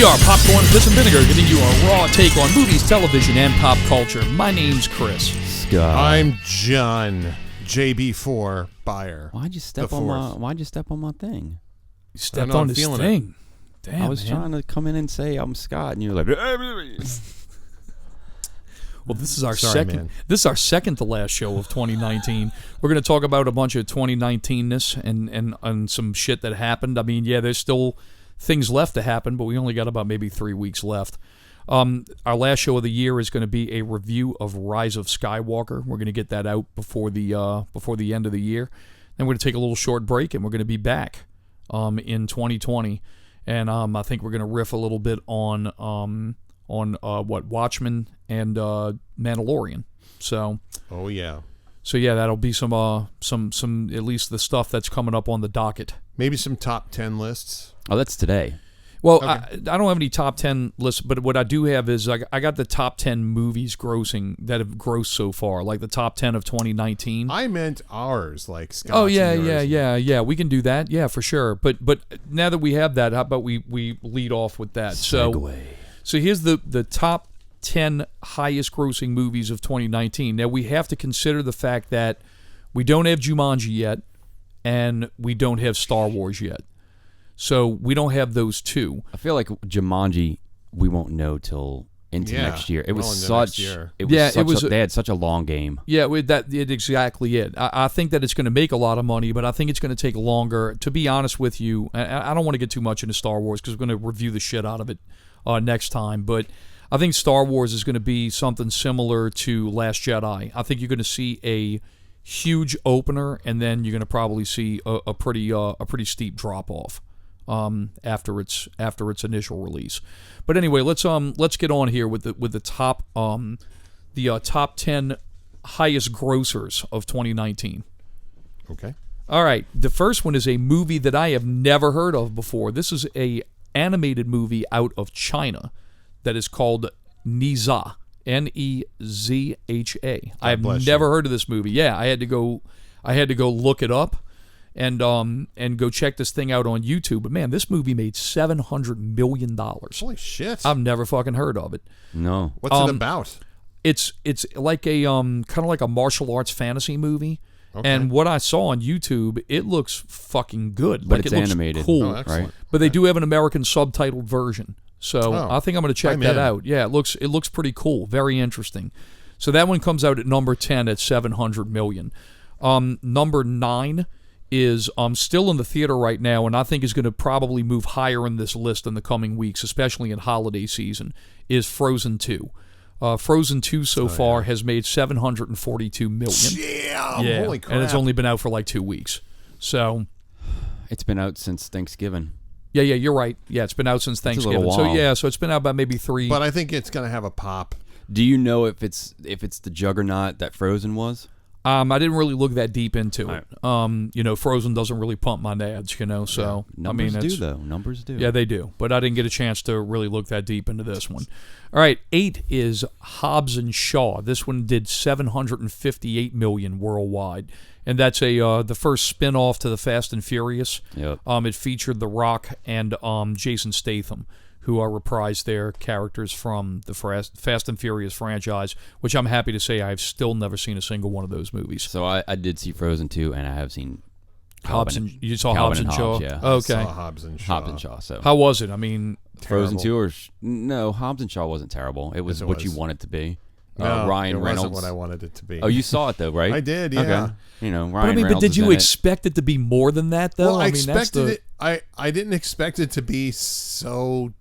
We are Popcorn, Piss, and Vinegar, giving you a raw take on movies, television, and pop culture. My name's Chris. Scott. I'm John. JB4 Buyer. Why'd you step on my thing? You stepped on this thing. Damn, I was trying to come in and say I'm Scott, and you were like, well, this is our second to last show of 2019. We're going to talk about a bunch of 2019ness and some shit that happened. I mean, yeah, there's still things left to happen, but we only got about maybe 3 weeks left. Our last show of the year is going to be a review of Rise of Skywalker. We're going to get that out before the end of the year. Then we're going to take a little short break, and we're going to be back in 2020. And I think we're going to riff a little bit on Watchmen and Mandalorian. So. Oh yeah. So yeah, that'll be some at least the stuff that's coming up on the docket. Maybe some top 10 lists. oh, that's today. Well, Okay. I don't have any top 10 lists, but what I do have is I got the top 10 movies grossing that have grossed so far, like the top 10 of 2019. I meant ours, like Scott. Oh yeah. We can do that, yeah, for sure. But now that we have that, how about we lead off with that? Segway. So here's the top 10 highest grossing movies of 2019. Now we have to consider the fact that we don't have Jumanji yet, and we don't have Star Wars yet. So we don't have those two. I feel like Jumanji, we won't know till into next year. It was such. They had such a long game. Yeah, that's exactly it. I think that it's going to make a lot of money, but I think it's going to take longer. To be honest with you, I don't want to get too much into Star Wars because we're going to review the shit out of it next time. But I think Star Wars is going to be something similar to Last Jedi. I think you're going to see a huge opener, and then you're going to probably see a pretty steep drop off after its initial release. But anyway, let's get on here with the top top 10 highest grossers of 2019. Okay. All right, the first one is a movie that I have never heard of before. This is a animated movie out of China that is called Nezha. Nezha. I have never heard of this movie. Yeah, I had to go look it up and go check this thing out on YouTube. But man, this movie made $700 million. Holy shit! I've never fucking heard of it. No. What's it about? It's like a kind of like a martial arts fantasy movie. Okay. And what I saw on YouTube, it looks fucking good. But like it's it looks animated. cool, right? But they do have an American subtitled version. So I think I'm going to check that out. Yeah, it looks pretty cool. Very interesting. So that one comes out at number 10 at $700 million. Number 9 is still in the theater right now, and I think is going to probably move higher in this list in the coming weeks, especially in holiday season, is Frozen 2. Frozen 2 so far has made $742 million. Yeah, holy crap. And it's only been out for like 2 weeks. So it's been out since Thanksgiving. Yeah, you're right. Yeah, it's been out since Thanksgiving. So it's been out about maybe 3. But I think it's going to have a pop. Do you know if it's the juggernaut that Frozen was? I didn't really look that deep into it. Frozen doesn't really pump my nads, so Numbers do. Yeah, they do. But I didn't get a chance to really look that deep into this one. All right, 8 is Hobbs and Shaw. This one did $758 million worldwide. And that's the first spin-off to the Fast and Furious. Yep. It featured The Rock and Jason Statham, who reprised their characters from the Fast and Furious franchise, which I'm happy to say I've still never seen a single one of those movies. So I did see Frozen 2, and I have seen you saw Hobbs and Shaw? Yeah. Okay. I saw Hobbs and Shaw. So how was it? I mean, Frozen 2 no, Hobbs and Shaw wasn't terrible. It was what you want it to be. No, Ryan it Reynolds. wasn't what I wanted it to be. Oh, you saw it though, right? I did, yeah. Okay. Ryan Reynolds. But did you expect it to be more than that, though? Well, I expected it. I didn't expect it to be so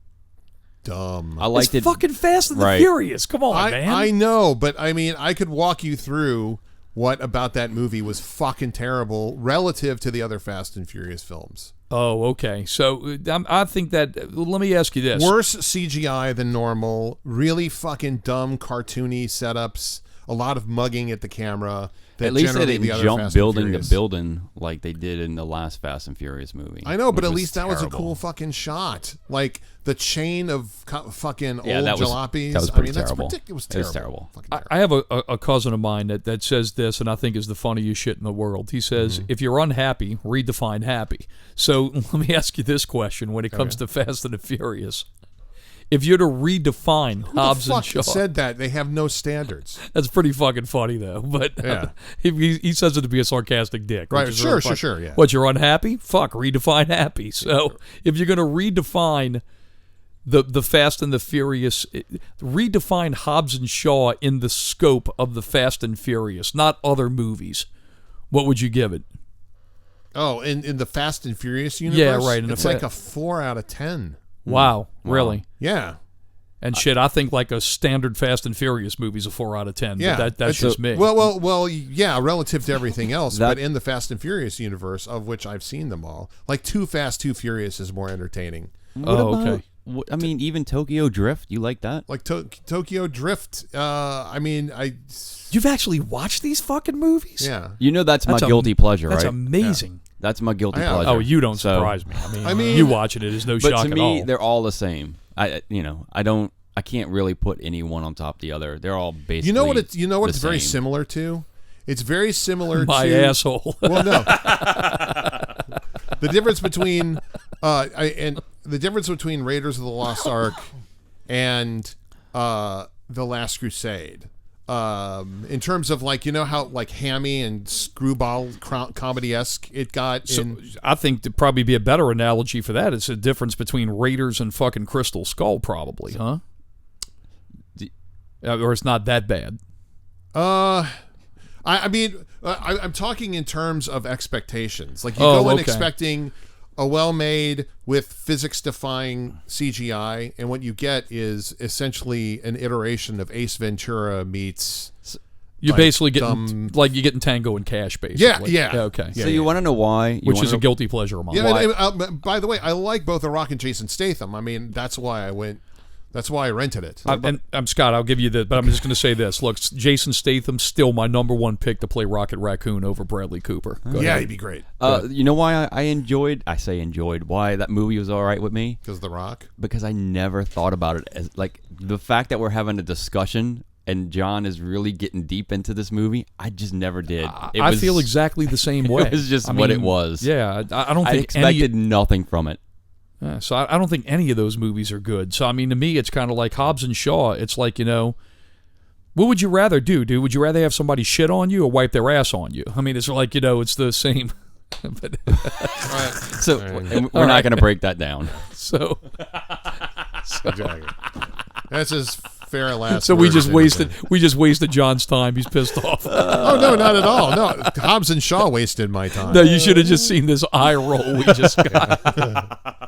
dumb. I liked it's fucking Fast and the Furious. Come on, man. I know, but I mean, I could walk you through what about that movie was fucking terrible relative to the other Fast and Furious films. Oh, okay. So I think that. Let me ask you this: worse CGI than normal. Really fucking dumb, cartoony setups. A lot of mugging at the camera. At least they didn't jump building to building like they did in the last Fast and Furious movie. I know, but at least that was a cool fucking shot. Like the chain of fucking old jalopies. That was pretty terrible. It was terrible. I have a cousin of mine that says this, and I think is the funniest shit in the world. He says, if you're unhappy, redefine happy. So let me ask you this question when it comes to Fast and the Furious. if you're to redefine Hobbs and Shaw, said that they have no standards. That's pretty fucking funny though. But he says it to be a sarcastic dick. Right? Sure. Yeah. What, you're unhappy? Fuck, redefine happy. So if you're gonna redefine the Fast and the Furious, redefine Hobbs and Shaw in the scope of the Fast and Furious, not other movies, what would you give it? Oh, in the Fast and Furious universe? Yeah, right. It's like a 4 out of 10. Wow, really? Yeah. And shit, I think like a standard Fast and Furious movie's a 4 out of 10. Yeah, but that's just me. Well, yeah, relative to everything else, but in the Fast and Furious universe, of which I've seen them all, like Too Fast, Too Furious is more entertaining. Okay. I mean, even Tokyo Drift, you like that? Like Tokyo Drift, You've actually watched these fucking movies? Yeah. You know that's my guilty pleasure, right? That's amazing. Yeah. That's my guilty pleasure. Oh, you don't surprise me. I mean, you watching it is no shock at all. But to me, they're all the same. I can't really put any one on top of the other. They're all basically You know what it's very similar to? It's very similar to my asshole. Well, no. The difference between Raiders of the Lost Ark and The Last Crusade. In terms of how hammy and screwball comedy-esque it got. I think to probably be a better analogy for that, it's the difference between Raiders and fucking Crystal Skull, probably, huh? Or it's not that bad. I'm talking in terms of expectations. Like you go in expecting a well-made with physics-defying CGI, and what you get is essentially an iteration of Ace Ventura meets. You're basically getting you're getting Tango and Cash, basically. Yeah. Okay. So you want to know why? Which is a guilty pleasure of mine. Yeah. By the way, I like both The Rock and Jason Statham. I mean, that's why I went. That's why I rented it. I'm Scott. I'll give you that, but I'm just going to say this. Look, Jason Statham's still my number one pick to play Rocket Raccoon over Bradley Cooper. He'd be great. You know why I enjoyed? I say enjoyed. Why that movie was all right with me? Because The Rock. Because I never thought about it as like the fact that we're having a discussion and John is really getting deep into this movie. I just never did. I feel exactly the same way. It was just what it was. Yeah, I don't think I expected nothing from it. So I don't think any of those movies are good. So, I mean, to me, it's kind of like Hobbs and Shaw. It's like, what would you rather do, dude? Would you rather have somebody shit on you or wipe their ass on you? I mean, it's like, it's the same. But, so we're not going to break that down. So exactly. That's his fair last. So we just wasted John's time. He's pissed off. Oh no, not at all. No, Hobbs and Shaw wasted my time. No, you should have just seen this eye roll we just got.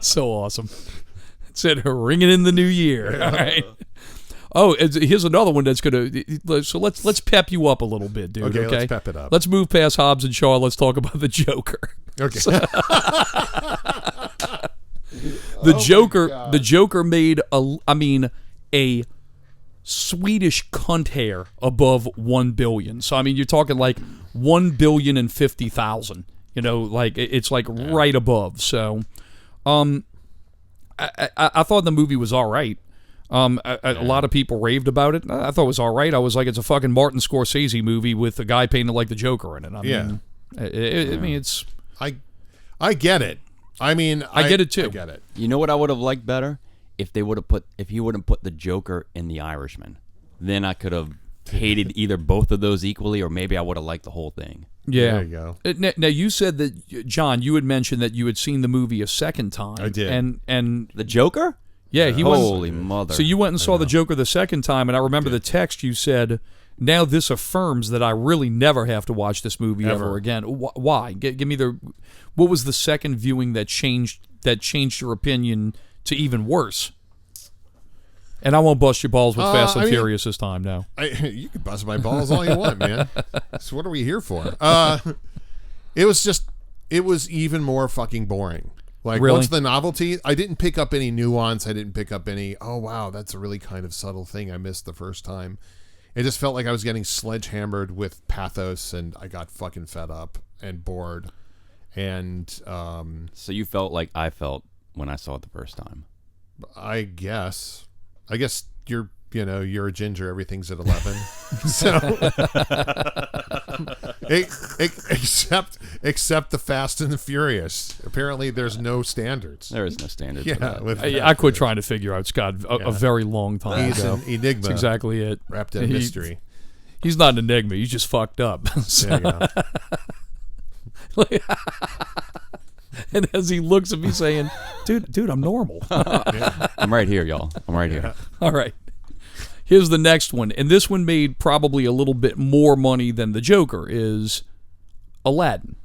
So awesome. It said ringing in the new year. All right. Oh, here's another one that's gonna. So let's pep you up a little bit, dude. Okay, let's pep it up. Let's move past Hobbs and Shaw. Let's talk about the Joker. Okay. The Joker made a Swedish cunt hair above 1 billion. So I mean, you're talking like 1,050,000. It's like right above. So, I thought the movie was all right. A lot of people raved about it. I thought it was all right. I was like, it's a fucking Martin Scorsese movie with a guy painted like the Joker in it. I mean, it's. I get it. I mean, I get it too. I get it. You know what I would have liked better? If he wouldn't put the Joker in The Irishman, then I could have hated either both of those equally, or maybe I would have liked the whole thing. Yeah, there you go. Now you said that, John, you had mentioned that you had seen the movie a second time. I did, and the Joker. Yeah, holy mother. So you went and saw the Joker the second time, and I remember the text you said. Now this affirms that I really never have to watch this movie ever again. Why? Give me what was the second viewing that changed your opinion to even worse? And I won't bust your balls with Fast and Furious this time. No, you can bust my balls all you want, man. So what are we here for? It was even more fucking boring. Like, really? Once the novelty, I didn't pick up any nuance. I didn't pick up any, oh wow, that's a really kind of subtle thing I missed the first time. It just felt like I was getting sledgehammered with pathos, and I got fucking fed up and bored. And so you felt like I felt when I saw it the first time. I guess you're a ginger. Everything's at 11. So except the Fast and the Furious. Apparently, there's no standards. There is no standards. Yeah, I quit trying to figure out Scott a very long time He's ago. an enigma. That's exactly it. Wrapped in mystery. He's not an enigma. He's just fucked up. There you go. And as he looks at me saying, dude, I'm normal. I'm right here, y'all. I'm right here. All right. Here's the next one. And this one made probably a little bit more money than the Joker, is Aladdin.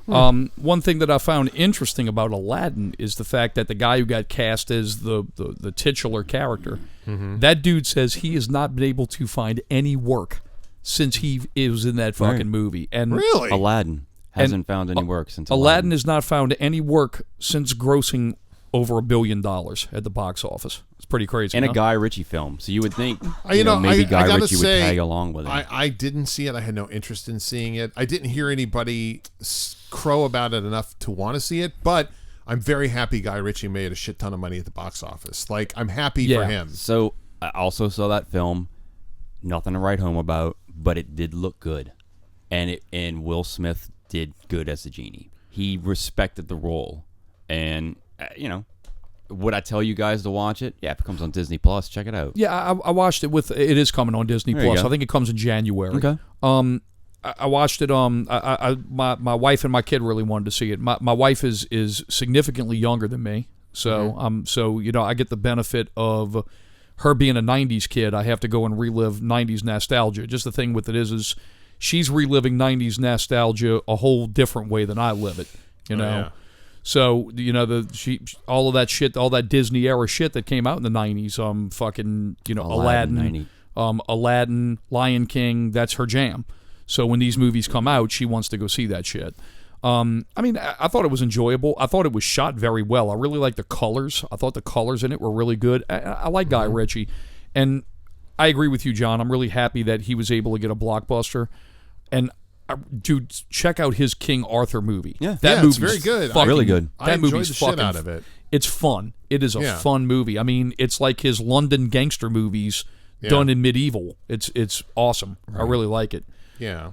One thing that I found interesting about Aladdin is the fact that the guy who got cast as the titular character, that dude says he has not been able to find any work since he was in that fucking movie. And Really? Aladdin hasn't found any work since Aladdin has not found any work since grossing over $1 billion at the box office. It's pretty crazy. And huh? a Guy Ritchie film, so you would think You know, maybe I Guy gotta Ritchie would say, tag along with it. I didn't see it. I had no interest in seeing it. I didn't hear anybody crow about it enough to want to see it, but I'm very happy Guy Ritchie made a shit ton of money at the box office. Like, I'm happy for him. So I also saw that film. Nothing to write home about, but it did look good, and Will Smith did good as the genie. He respected the role, and would I tell you guys to watch it? Yeah, if it comes on Disney Plus, check it out. Yeah, I watched it it is coming on Disney There you Plus. go. I think it comes in January. Okay. I watched it. My wife and my kid really wanted to see it. My wife is significantly younger than me, so so I get the benefit of her being a '90s kid. I have to go and relive '90s nostalgia. Just the thing with it is she's reliving '90s nostalgia a whole different way than I live it. Yeah. So all of that shit, all that Disney era shit that came out in the '90s, fucking Aladdin, Aladdin, Lion King, that's her jam. So when these movies come out, she wants to go see that shit. I thought it was enjoyable. I thought it was shot very well. I really like the colors. I thought the colors in it were really good. I like Guy Ritchie, and I agree with you, John. I'm really happy that he was able to get a blockbuster. And dude, check out his King Arthur movie. Yeah, that it's movie's very good. Really good. I That enjoyed movie's the shit fucking out of it. It's fun. It is a fun movie. I mean, it's like his London gangster movies done in medieval. It's awesome. Right. I really like it. Yeah.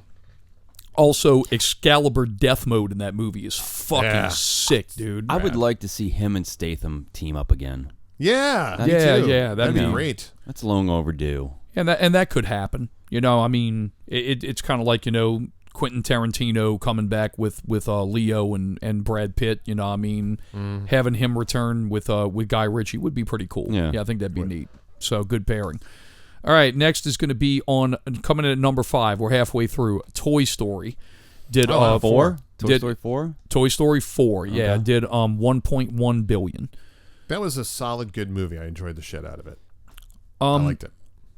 Also, Excalibur death mode in that movie is fucking sick, dude. I would like to see him and Statham team up again. Yeah. Yeah, me too. yeah, that'd be be great. That's long overdue. And that could happen. I mean, it's kind of like Quentin Tarantino coming back with Leo and Brad Pitt. I mean, having him return with Guy Ritchie would be pretty cool. Yeah, I think that'd be neat. So good pairing. All right, next is going to be coming in at number 5. We're halfway through. Toy Story did 4. Toy Story 4. Toy Story 4. Yeah, did 1.1 billion. That was a solid, good movie. I enjoyed the shit out of it. I liked it.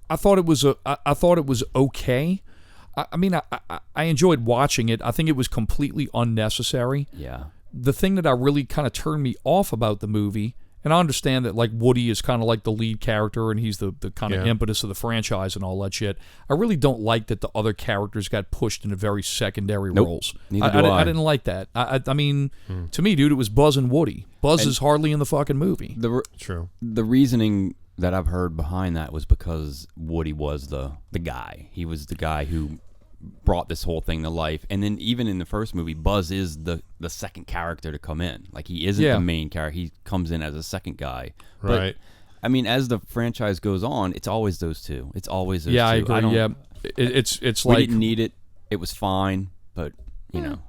I thought it was okay. I mean, I enjoyed watching it. I think it was completely unnecessary. Yeah. The thing that I really kind of turned me off about the movie, and I understand that like Woody is kind of like the lead character and he's the kind of impetus of the franchise and all that shit. I really don't like that the other characters got pushed into very secondary roles. Neither do I. I didn't like that. I mean, to me, dude, it was Buzz and Woody. Buzz is hardly in the fucking movie. True. The reasoning that I've heard behind that was because Woody was the guy. He was the guy who brought this whole thing to life. And then even in the first movie, Buzz is the second character to come in. Like, he isn't the main character. He comes in as a second guy. Right. But, I mean, as the franchise goes on, it's always those two. It's always those two. I agree. It's like... We didn't need it. It was fine. But,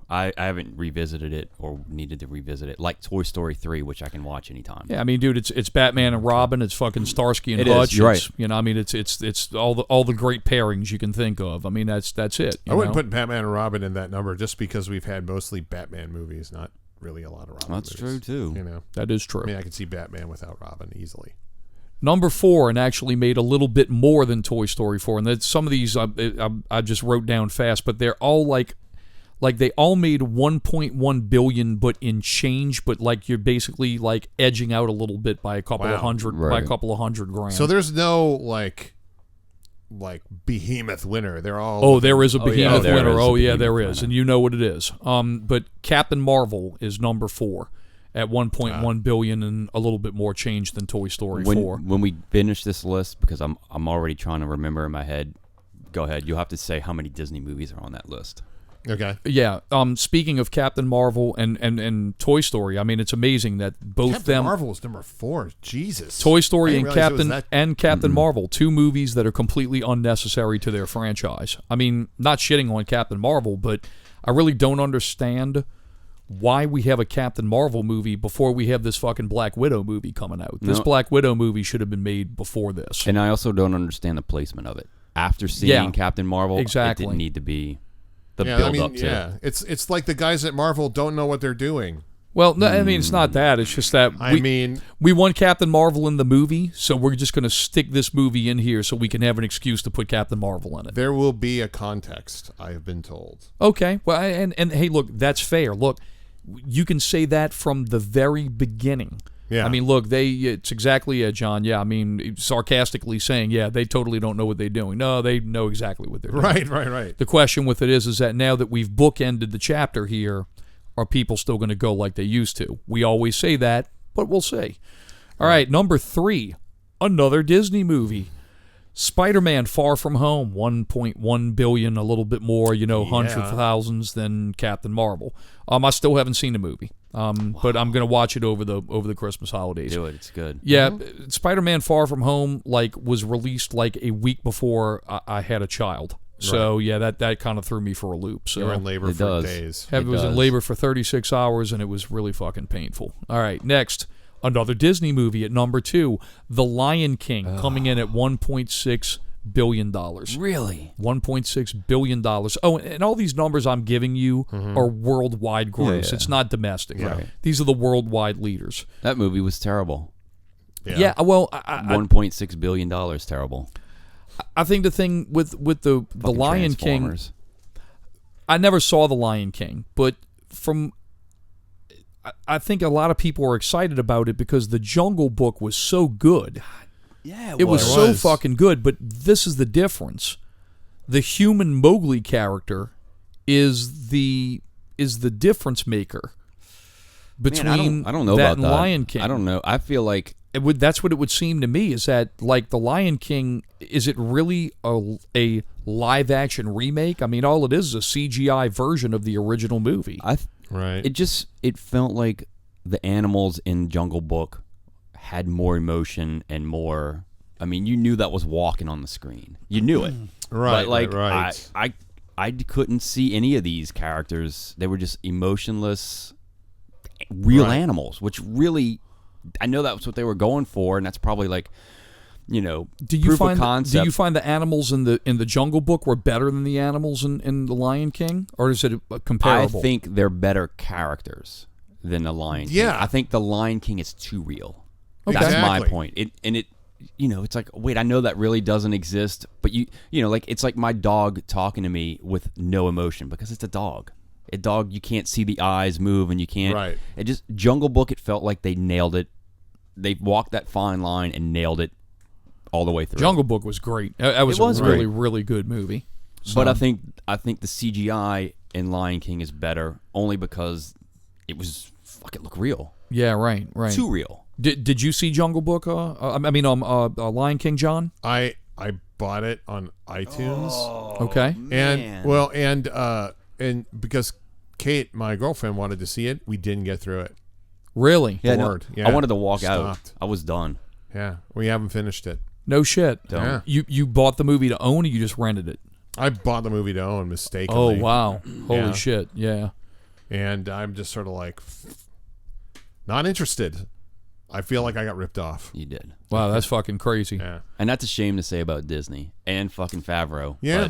I haven't revisited it or needed to revisit it. Like Toy Story 3, which I can watch anytime. Yeah, I mean, dude, it's Batman and Robin. It's fucking Starsky and It Hutch. is. You're right. I mean, it's all the great pairings you can think of. I mean, that's it. I wouldn't put Batman and Robin in that number just because we've had mostly Batman movies, not really a lot of Robin That's movies. true, too. That is true. I mean, I could see Batman without Robin easily. Number 4, and actually made a little bit more than Toy Story 4. And some of these I just wrote down fast, but they're all like they all made 1.1 billion, but in change. But like you're basically like edging out a little bit by a couple of hundred, by a couple of $100,000. So there's no like behemoth winner. They're all there is a behemoth winner. There is, winner. and you know what it is. But Captain Marvel is number 4. At 1.1 billion and a little bit more change than Toy Story 4. When we finish this list, because I'm already trying to remember in my head, go ahead. You'll have to say how many Disney movies are on that list. Okay. Yeah. Speaking of Captain Marvel and Toy Story, I mean, it's amazing that both Captain Marvel was number 4. Jesus. Toy Story I and didn't realize it was Captain Marvel, 2 movies that are completely unnecessary to their franchise. I mean, not shitting on Captain Marvel, but I really don't understand why we have a Captain Marvel movie before we have this fucking Black Widow movie coming out. This Black Widow movie should have been made before this. And I also don't understand the placement of it. After seeing Captain Marvel, exactly. It didn't need to be the build-up to it. It's like the guys at Marvel don't know what they're doing. Well, no, I mean, it's not that. It's just that we want Captain Marvel in the movie, so we're just going to stick this movie in here so we can have an excuse to put Captain Marvel in it. There will be a context, I have been told. Okay. Well, and hey, look, that's fair. Look, you can say that from the very beginning. Yeah. I mean, look, it's exactly it, John. Yeah, I mean, sarcastically saying, yeah, they totally don't know what they're doing. No, they know exactly what they're doing. Right. The question with it is that now that we've bookended the chapter here, are people still going to go like they used to? We always say that, but we'll see. All right, number 3, another Disney movie. Spider-Man Far From Home, 1.1 billion, a little bit more, hundreds of thousands than Captain Marvel. I still haven't seen the movie, but I'm going to watch it over the Christmas holidays. Do it, it's good. Yeah, Spider-Man Far From Home was released a week before I had a child. So, yeah, that kind of threw me for a loop. So you were in labor for days. I was in labor for 36 hours, and it was really fucking painful. All right, next. Another Disney movie at number 2, The Lion King, coming in at $1.6 billion. Really? $1.6 billion. Oh, and all these numbers I'm giving you are worldwide gross. Yeah. It's not domestic. Right. These are the worldwide leaders. That movie was terrible. Yeah, well... $1.6 billion, terrible. I think the thing with the Lion King... I never saw The Lion King, but I think a lot of people are excited about it because the Jungle Book was so good. Yeah, it was so fucking good, but this is the difference. The human Mowgli character is the difference maker between I don't know that about and that. Lion King. I don't know. I feel like that's what it would seem to me, is that the Lion King, is it really a live action remake? I mean, all it is a CGI version of the original movie. Right. It felt like the animals in Jungle Book had more emotion and more. I mean, you knew that was walking on the screen. You knew it. Right. But right. I couldn't see any of these characters. They were just emotionless, real animals, which really, I know that's what they were going for, and that's probably proof of concept. Do you find the animals in the Jungle Book were better than the animals in the Lion King, or is it comparable? I think they're better characters than the Lion King. Yeah. I think the Lion King is too real. Okay. That's my Exactly. point. It's like, wait, I know that really doesn't exist, but it's like my dog talking to me with no emotion because it's a dog. A dog, you can't see the eyes move, and you can't. Right. It just Jungle Book. It felt like they nailed it. They walked that fine line and nailed it all the way through. Jungle Book was great. That was a really, really good movie. So, But I think the CGI in Lion King is better only because it was fucking look real. Yeah, right. Too real. Did you see Jungle Book? Lion King, John? I bought it on iTunes. Okay. And because Kate, my girlfriend, wanted to see it, we didn't get through it. Really? Yeah, Bored. I wanted to walk out. Stopped. I was done. Yeah, we haven't finished it. No shit. Yeah. You bought the movie to own, or you just rented it? I bought the movie to own mistakenly. Oh, wow. Holy Yeah. shit. Yeah. And I'm just sort of like, not interested. I feel like I got ripped off. You did. Wow, that's fucking crazy. Yeah. And that's a shame to say about Disney and fucking Favreau. Yeah.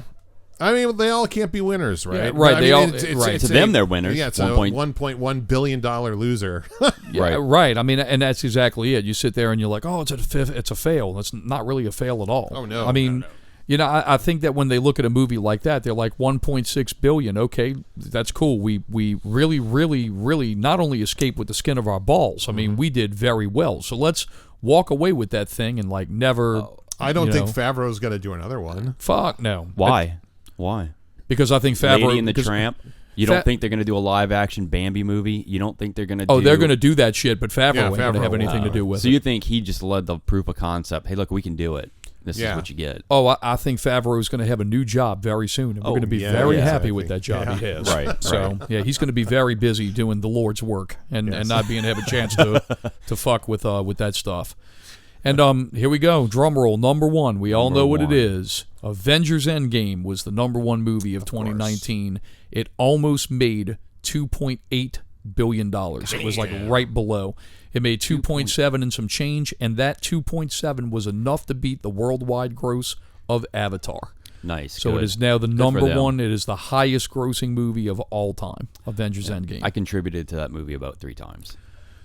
I mean, they all can't be winners, right? Yeah, right, I they mean, all- but to them, they're winners. Yeah, it's 1.1 $1.1 billion loser. Yeah, right. I mean, and that's exactly it. You sit there and you're like, oh, it's a fail. That's not really a fail at all. Oh, no. I mean, I think that when they look at a movie like that, they're like, 1.6 billion. Okay, that's cool. We really, really, really not only escaped with the skin of our balls. I mean, we did very well. So let's walk away with that thing and never. I don't think Favreau's going to do another one. Fuck no. Why? Why? Because I think Favreau. Lady and the Tramp. You don't think they're going to do a live action Bambi movie? You don't think they're going to do... Oh, they're going to do that shit, but Favreau ain't going to Favreau have anything to do with So it. you think he just led the proof of concept? Hey, look, we can do it. This is what you get. Oh, I think Favreau is going to have a new job very soon, and we're going to be very happy with that job he has. Right. So, he's going to be very busy doing the Lord's work and not being have a chance to fuck with that stuff. And here we go. Drum roll. Number one. We all know what it is. Avengers Endgame was the number one movie of 2019. It almost made $2.8 billion. It was like right below. It made 2.7 and some change, and that 2.7 was enough to beat the worldwide gross of Avatar. Nice. So good. it is now the number one. It is the highest grossing movie of all time, Avengers Endgame. I contributed to that movie about 3 times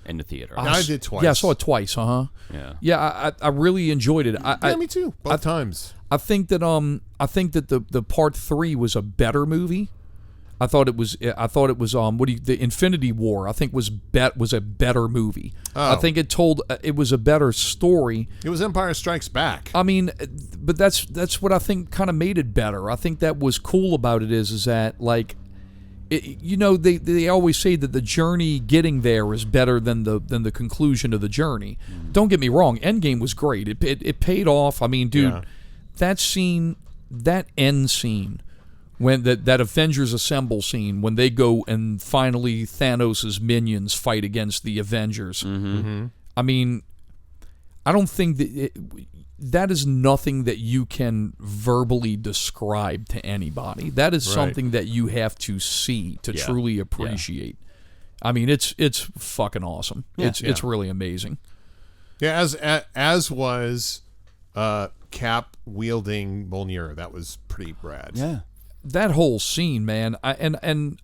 in the theater. I did twice. Yeah, I saw it twice, Yeah. Yeah, I really enjoyed it. Me too. Both times. I think that the part 3 was a better movie. I thought it was the Infinity War I think was a better movie. I think it was a better story. It was Empire Strikes Back. I mean, but that's what I think kind of made it better. I think that was cool about it is that like they always say that the journey getting there is better than the conclusion of the journey. Don't get me wrong, Endgame was great. It paid off. I mean, dude, that end scene when that Avengers Assemble scene, when they go and finally Thanos' minions fight against the Avengers. I mean, I don't think that is nothing that you can verbally describe to anybody. That is something that you have to see to truly appreciate. I mean, it's fucking awesome. It's really amazing. Yeah, as was Cap wielding Mjolnir. That was pretty rad. Yeah. That whole scene, man. From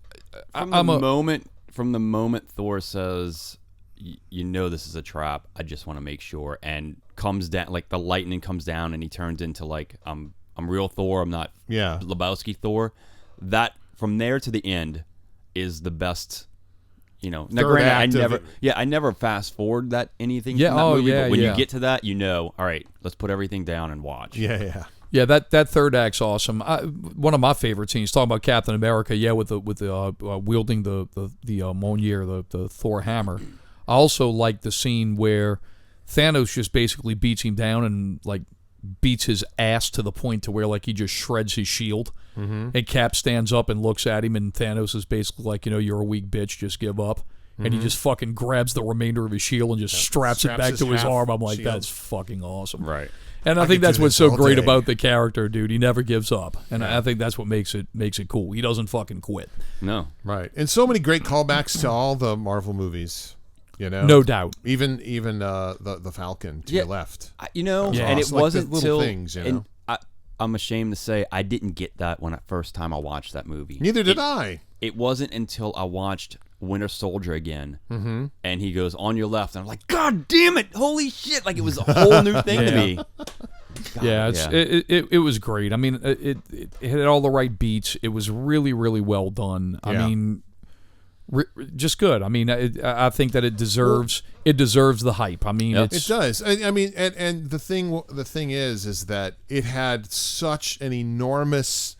the moment Thor says, "You know this is a trap. I just want to make sure," and comes down like the lightning comes down, and he turns into like I'm real Thor. I'm not Lebowski Thor. That from there to the end is the best. Now, granted, I never fast forward anything. Yeah, from that movie, but when you get to that, all right, let's put everything down and watch. Yeah, that third act's awesome. One of my favorite scenes, talking about Captain America, with the wielding the Mjolnir, the Thor hammer. I also like the scene where Thanos just basically beats him down and like beats his ass to the point to where like he just shreds his shield. And Cap stands up and looks at him, and Thanos is basically like, you're a weak bitch, just give up. And he just fucking grabs the remainder of his shield and just straps it back to his arm. I'm like, that's fucking awesome. Right. And I think that's what's so great about the character, dude. He never gives up, and I think that's what makes it cool. He doesn't fucking quit. No, right. And so many great callbacks to all the Marvel movies. No doubt. Even the Falcon to your left. And it wasn't little things. And I'm ashamed to say I didn't get that when first time I watched that movie. Neither did I. It wasn't until I watched Winter Soldier again, and he goes on your left, and I'm like, God damn it, holy shit! Like it was a whole new thing to me. God, it was great. I mean, it had all the right beats. It was really, really well done. I mean, just good. I mean, I think that it deserves the hype. I mean, it does. I mean, and the thing is that it had such an enormous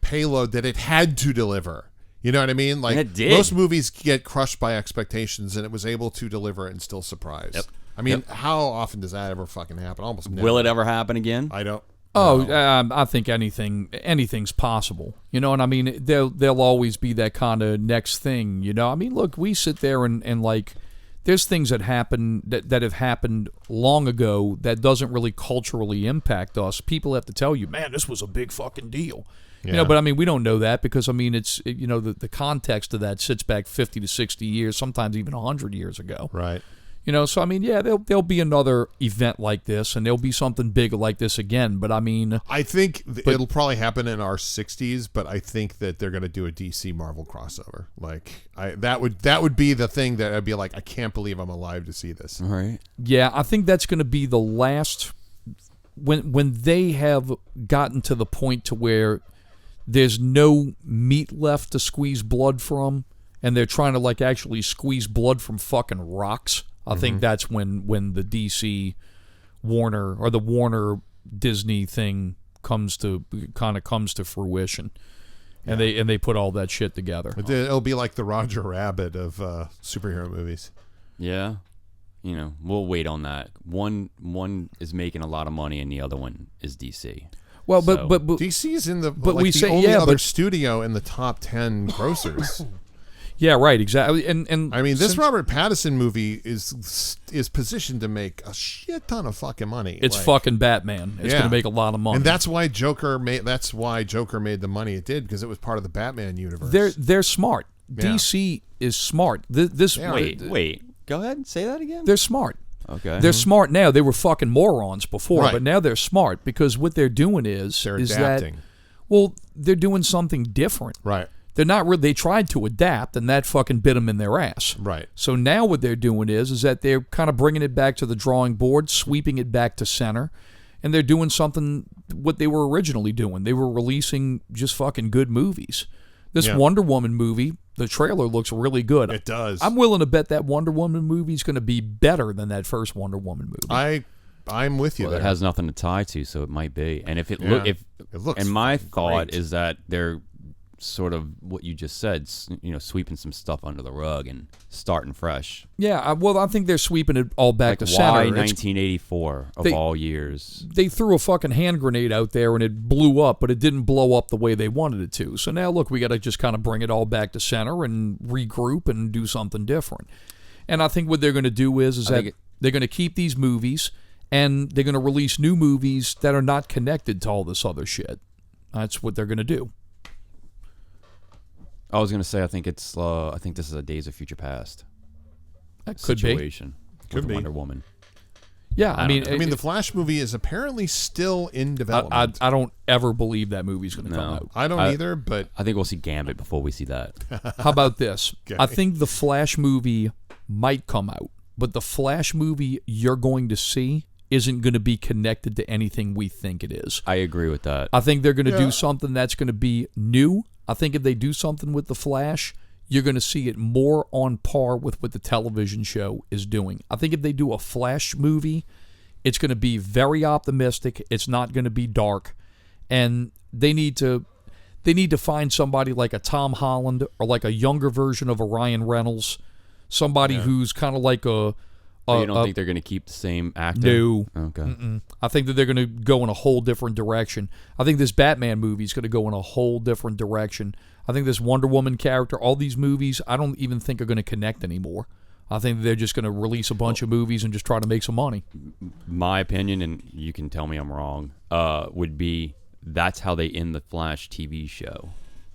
payload that it had to deliver. You know what I mean? Like it did. Most movies get crushed by expectations, and it was able to deliver and still surprise. Yep. I mean, how often does that ever fucking happen? Almost never. Will it ever happen again? I don't. I think anything's possible. And I mean, there'll always be that kind of next thing. I mean, look, we sit there and like, there's things that happen that have happened long ago that doesn't really culturally impact us. People have to tell you, man, this was a big fucking deal. But I mean, we don't know that because I mean, it's the context of that sits back 50 to 60 years, sometimes even 100 years ago. Right. So I mean, there'll be another event like this, and there'll be something big like this again. But I mean, I think it'll probably happen in our 60s, but I think that they're going to do a DC Marvel crossover. Like that would be the thing that I'd be like, I can't believe I'm alive to see this. All right. Yeah, I think that's going to be the last when they have gotten to the point to where there's no meat left to squeeze blood from, and they're trying to like actually squeeze blood from fucking rocks. I think that's when the DC Warner or the Warner Disney thing comes to fruition, and they put all that shit together. It'll be like the Roger Rabbit of superhero movies. Yeah. we'll wait on that. One is making a lot of money, and the other one is DC. Well, but DC's in the we the say only yeah, other but studio in the top 10 grossers. yeah, right, exactly. And I mean, this Robert Pattinson movie is positioned to make a shit ton of fucking money. It's fucking Batman. It's going to make a lot of money, and that's why Joker made the money it did, because it was part of the Batman universe. They're smart. Yeah. DC is smart. Wait. Go ahead and say that again. They're smart. Okay. They're smart now. They were fucking morons before, Right. but now they're smart because what they're doing is adapting. They're doing something different. Right. They're not really. They tried to adapt, and that fucking bit them in their ass. Right. So now what they're doing is that they're kind of bringing it back to the drawing board, sweeping it back to center, and they're doing something what they were originally doing. They were releasing just fucking good movies. This Wonder Woman movie, the trailer looks really good. It does. I'm willing to bet that Wonder Woman movie is going to be better than that first Wonder Woman movie. I'm with you there. It has nothing to tie to, so it might be. And if it looks, and my thought great. is that they're sort of what you just said, sweeping some stuff under the rug and starting fresh. Yeah, I think they're sweeping it all back to Why center. 1984 of all years? They threw a fucking hand grenade out there and it blew up, but it didn't blow up the way they wanted it to. So now, look, we got to just kind of bring it all back to center and regroup and do something different. And I think what they're going to do is that they're going to keep these movies and they're going to release new movies that are not connected to all this other shit. That's what they're going to do. I was going to say, I think this is a Days of Future Past situation. Could be. Wonder Woman. Yeah, I mean, the Flash movie is apparently still in development. I don't ever believe that movie's going to come out. I don't either, but I think we'll see Gambit before we see that. How about this? Okay. I think the Flash movie might come out, but the Flash movie you're going to see isn't going to be connected to anything we think it is. I agree with that. I think they're going to do something that's going to be new. I think if they do something with the Flash, you're going to see it more on par with what the television show is doing. I think if they do a Flash movie, it's going to be very optimistic. It's not going to be dark, and they need to find somebody like a Tom Holland or like a younger version of a Ryan Reynolds, somebody who's kind of like a. You don't think they're going to keep the same actor? No. Okay. Mm-mm. I think that they're going to go in a whole different direction. I think this Batman movie is going to go in a whole different direction. I think this Wonder Woman character, all these movies, I don't even think are going to connect anymore. I think they're just going to release a bunch of movies and just try to make some money. My opinion, and you can tell me I'm wrong, would be that's how they end the Flash TV show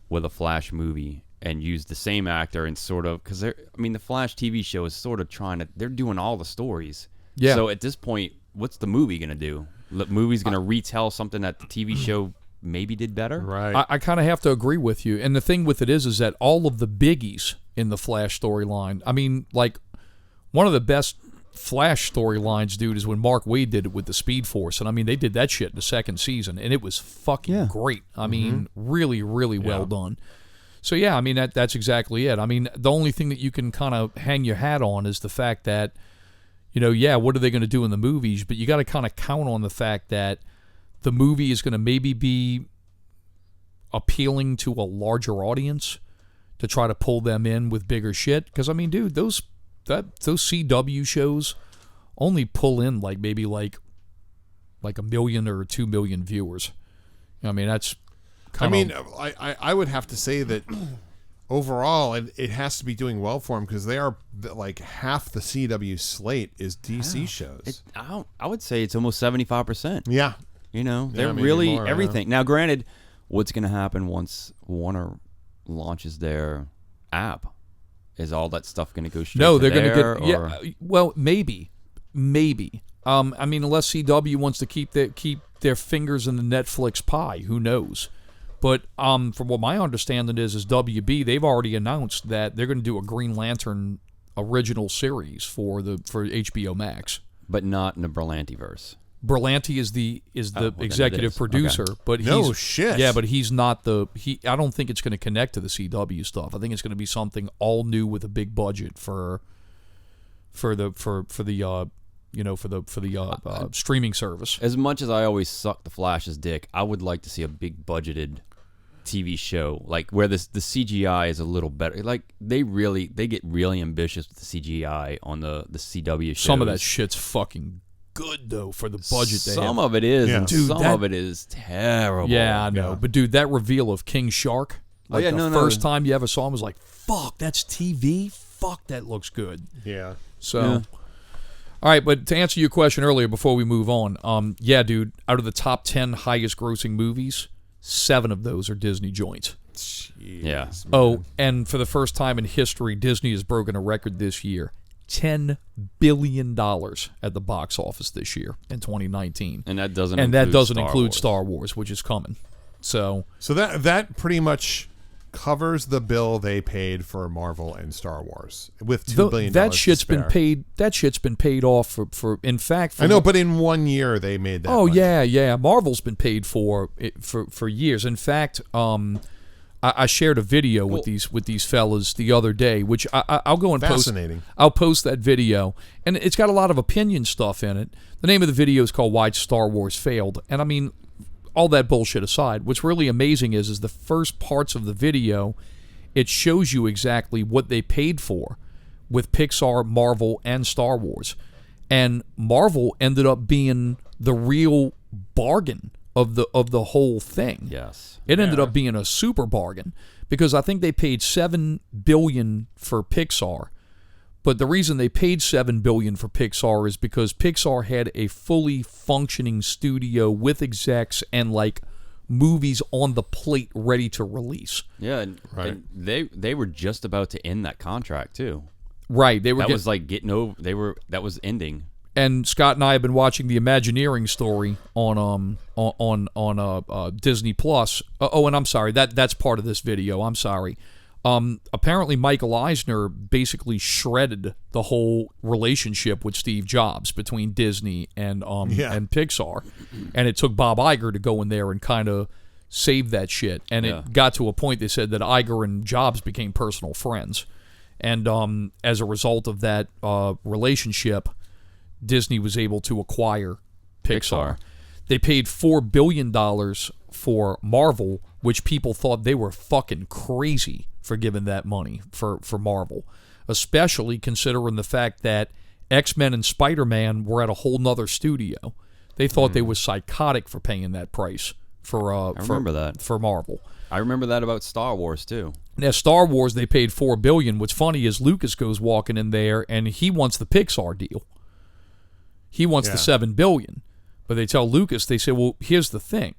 with a Flash movie. And use the same actor and sort of, because the Flash TV show is sort of they're doing all the stories. Yeah. So at this point, what's the movie going to do? The movie's going to retell something that the TV show maybe did better? Right. I kind of have to agree with you. And the thing with it is that all of the biggies in the Flash storyline, like one of the best Flash storylines, dude, is when Mark Waid did it with the Speed Force. And they did that shit in the second season, and it was fucking great. Really, really well done. So, yeah, that's exactly it. The only thing that you can kind of hang your hat on is the fact that, what are they going to do in the movies? But you got to kind of count on the fact that the movie is going to maybe be appealing to a larger audience to try to pull them in with bigger shit. Because, dude, those CW shows only pull in maybe like 1 million or 2 million viewers. That's... I would have to say that overall it has to be doing well for them, because they are like half the CW slate is DC shows. I would say it's almost 75%. Yeah. They're really more, everything. Now, granted, what's going to happen once Warner launches their app? Is all that stuff going to go straight to they're going to get... Yeah, well, maybe. Unless CW wants to keep their fingers in the Netflix pie, who knows? But from what my understanding is WB, they've already announced that they're going to do a Green Lantern original series for HBO Max. But not in the Berlanti-verse. Berlanti is the executive producer, but shit. Yeah, but he's not I don't think it's going to connect to the CW stuff. I think it's going to be something all new with a big budget for the streaming service. As much as I always suck the Flash's dick, I would like to see a big budgeted TV show, like where the CGI is a little better. Like they get really ambitious with the CGI on the CW shows. Some of that shit's fucking good though for the budget they have. Some of it is, and Dude, some of it is terrible. Yeah, I know. But dude, that reveal of King Shark, like the first time you ever saw him was like, fuck, that's TV? Fuck, that looks good. Yeah. So all right, but to answer your question earlier before we move on, yeah, dude, out of the top 10 highest grossing movies, 7 of those are Disney joints. Jeez, Yeah. man. Oh, and for the first time in history, Disney has broken a record this year. $10 billion at the box office this year in 2019. And that doesn't include Star Wars, which is coming. So that pretty much covers the bill they paid for Marvel and Star Wars with $2 billion. That shit's been paid. That shit's been paid off for. In fact, I know, but in 1 year they made that. Oh money. yeah. Marvel's been paid for years. In fact, I shared a video with these fellas the other day, which I'll go and Fascinating. post. I'll post that video, and it's got a lot of opinion stuff in it. The name of the video is called "Why Star Wars Failed," and I mean, all that bullshit aside, what's really amazing is the first parts of the video, it shows you exactly what they paid for with Pixar, Marvel, and Star Wars. And Marvel ended up being the real bargain of the whole thing. Yes. It ended up being a super bargain because I think they paid $7 billion for Pixar. But the reason they paid $7 billion for Pixar is because Pixar had a fully functioning studio with execs and like movies on the plate ready to release. Yeah, and they were just about to end that contract too. Right, they were. That was ending. And Scott and I have been watching the Imagineering story on Disney Plus. Oh, and I'm sorry, that's part of this video. I'm sorry. Apparently Michael Eisner basically shredded the whole relationship with Steve Jobs between Disney and Pixar, and it took Bob Iger to go in there and kind of save that shit. And it got to a point they said that Iger and Jobs became personal friends, and as a result of that relationship, Disney was able to acquire Pixar. They paid $4 billion for Marvel, which people thought they were fucking crazy for giving that money for Marvel, especially considering the fact that X-Men and Spider-Man were at a whole nother studio. They thought they were psychotic for paying that price for I remember that for Marvel. I remember that about Star Wars too. Now Star Wars, they paid $4 billion. What's funny is Lucas goes walking in there and he wants the Pixar deal. He wants the $7 billion, but they tell Lucas, they say, well, here's the thing.